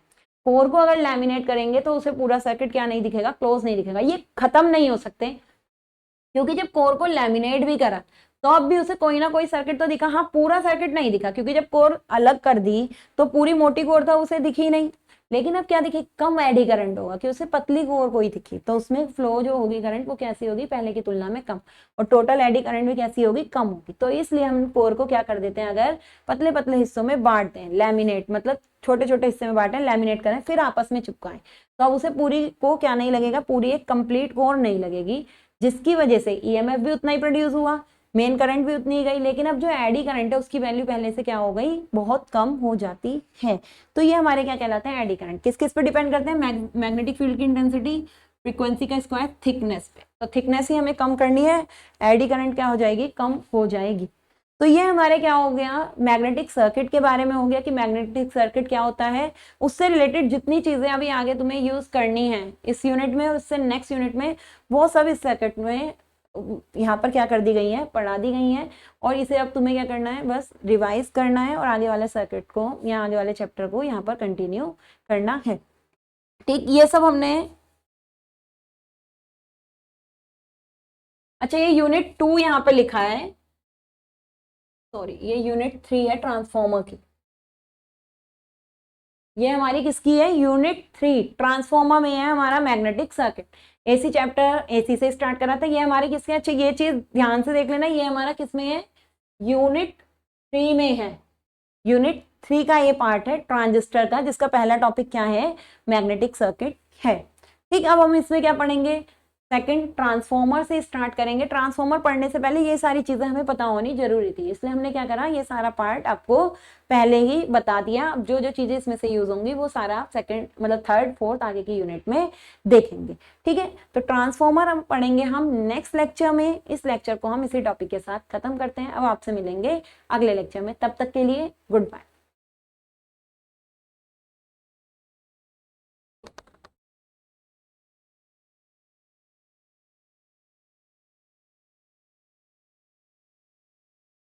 कोर को अगर लैमिनेट करेंगे तो उसे पूरा सर्किट क्या नहीं दिखेगा, क्लोज नहीं दिखेगा। ये खत्म नहीं हो सकते, क्योंकि जब कोर को लैमिनेट भी करा तो अब भी उसे कोई ना कोई सर्किट तो दिखा, हाँ पूरा सर्किट नहीं दिखा, क्योंकि जब कोर अलग कर दी तो पूरी मोटी कोर था उसे दिखी नहीं, लेकिन अब क्या दिखी, कम एडी करंट होगा, कि उसे पतली कोर कोई दिखी, तो उसमें फ्लो जो होगी करंट वो कैसी होगी, पहले की तुलना में कम, और टोटल एडी करंट भी कैसी होगी, कम होगी। तो इसलिए हम कोर को क्या कर देते हैं, अगर पतले पतले हिस्सों में बांटते हैं, लैमिनेट मतलब छोटे छोटे हिस्से में बांटें, लैमिनेट करें, फिर आपस में चिपकाएं, तो अब उसे पूरी को क्या नहीं लगेगा, पूरी एक कंप्लीट कोर नहीं लगेगी, जिसकी वजह से ईएमएफ भी उतना ही प्रोड्यूस हुआ, मेन करंट भी उतनी ही गई, लेकिन अब जो एडी करंट है उसकी वैल्यू पहले से क्या हो गई, बहुत कम हो जाती है। तो ये हमारे क्या कहलाते हैं, एडी करंट। किस किस पे डिपेंड करते हैं, मैग्नेटिक फील्ड की इंटेंसिटी, फ्रीक्वेंसी का स्क्वायर, थिकनेस पे। तो थिकनेस ही हमें कम करनी है, एडी करंट क्या हो जाएगी, कम हो जाएगी। तो ये हमारे क्या हो गया, मैग्नेटिक सर्किट के बारे में हो गया कि मैग्नेटिक सर्किट क्या होता है, उससे रिलेटेड जितनी चीजें अभी आगे तुम्हें यूज करनी है इस यूनिट में, उससे नेक्स्ट यूनिट में, वो सब इस सर्किट में यहाँ पर क्या कर दी गई है, पढ़ा दी गई है। और इसे अब तुम्हें क्या करना है, बस रिवाइज करना है और आगे वाले सर्किट को या आगे वाले चैप्टर को यहाँ पर कंटिन्यू करना है। ठीक, ये सब हमने, अच्छा ये यूनिट 2 यहाँ पर लिखा है, सॉरी ये यूनिट 3 है ट्रांसफॉर्मर की, ये हमारी किसकी है, यूनिट 3 ट्रांसफॉर्मर में है हमारा magnetic circuit. AC chapter AC से स्टार्ट करा था, ये हमारी किसके, अच्छा ये चीज ध्यान से देख लेना, ये हमारा किसमें है, यूनिट 3 में है। यूनिट 3 का ये पार्ट है ट्रांजिस्टर का, जिसका पहला टॉपिक क्या है, मैग्नेटिक सर्किट है। ठीक, अब हम इसमें क्या पढ़ेंगे, सेकंड ट्रांसफॉर्मर से स्टार्ट करेंगे। ट्रांसफॉर्मर पढ़ने से पहले ये सारी चीजें हमें पता होनी जरूरी थी, इसलिए हमने क्या करा, ये सारा पार्ट आपको पहले ही बता दिया। अब जो जो चीजें इसमें से यूज होंगी वो सारा सेकंड मतलब थर्ड फोर्थ आगे की यूनिट में देखेंगे। ठीक है, तो ट्रांसफॉर्मर हम पढ़ेंगे हम नेक्स्ट लेक्चर में। इस लेक्चर को हम इसी टॉपिक के साथ खत्म करते हैं। अब आपसे मिलेंगे अगले लेक्चर में, तब तक के लिए गुड बाय।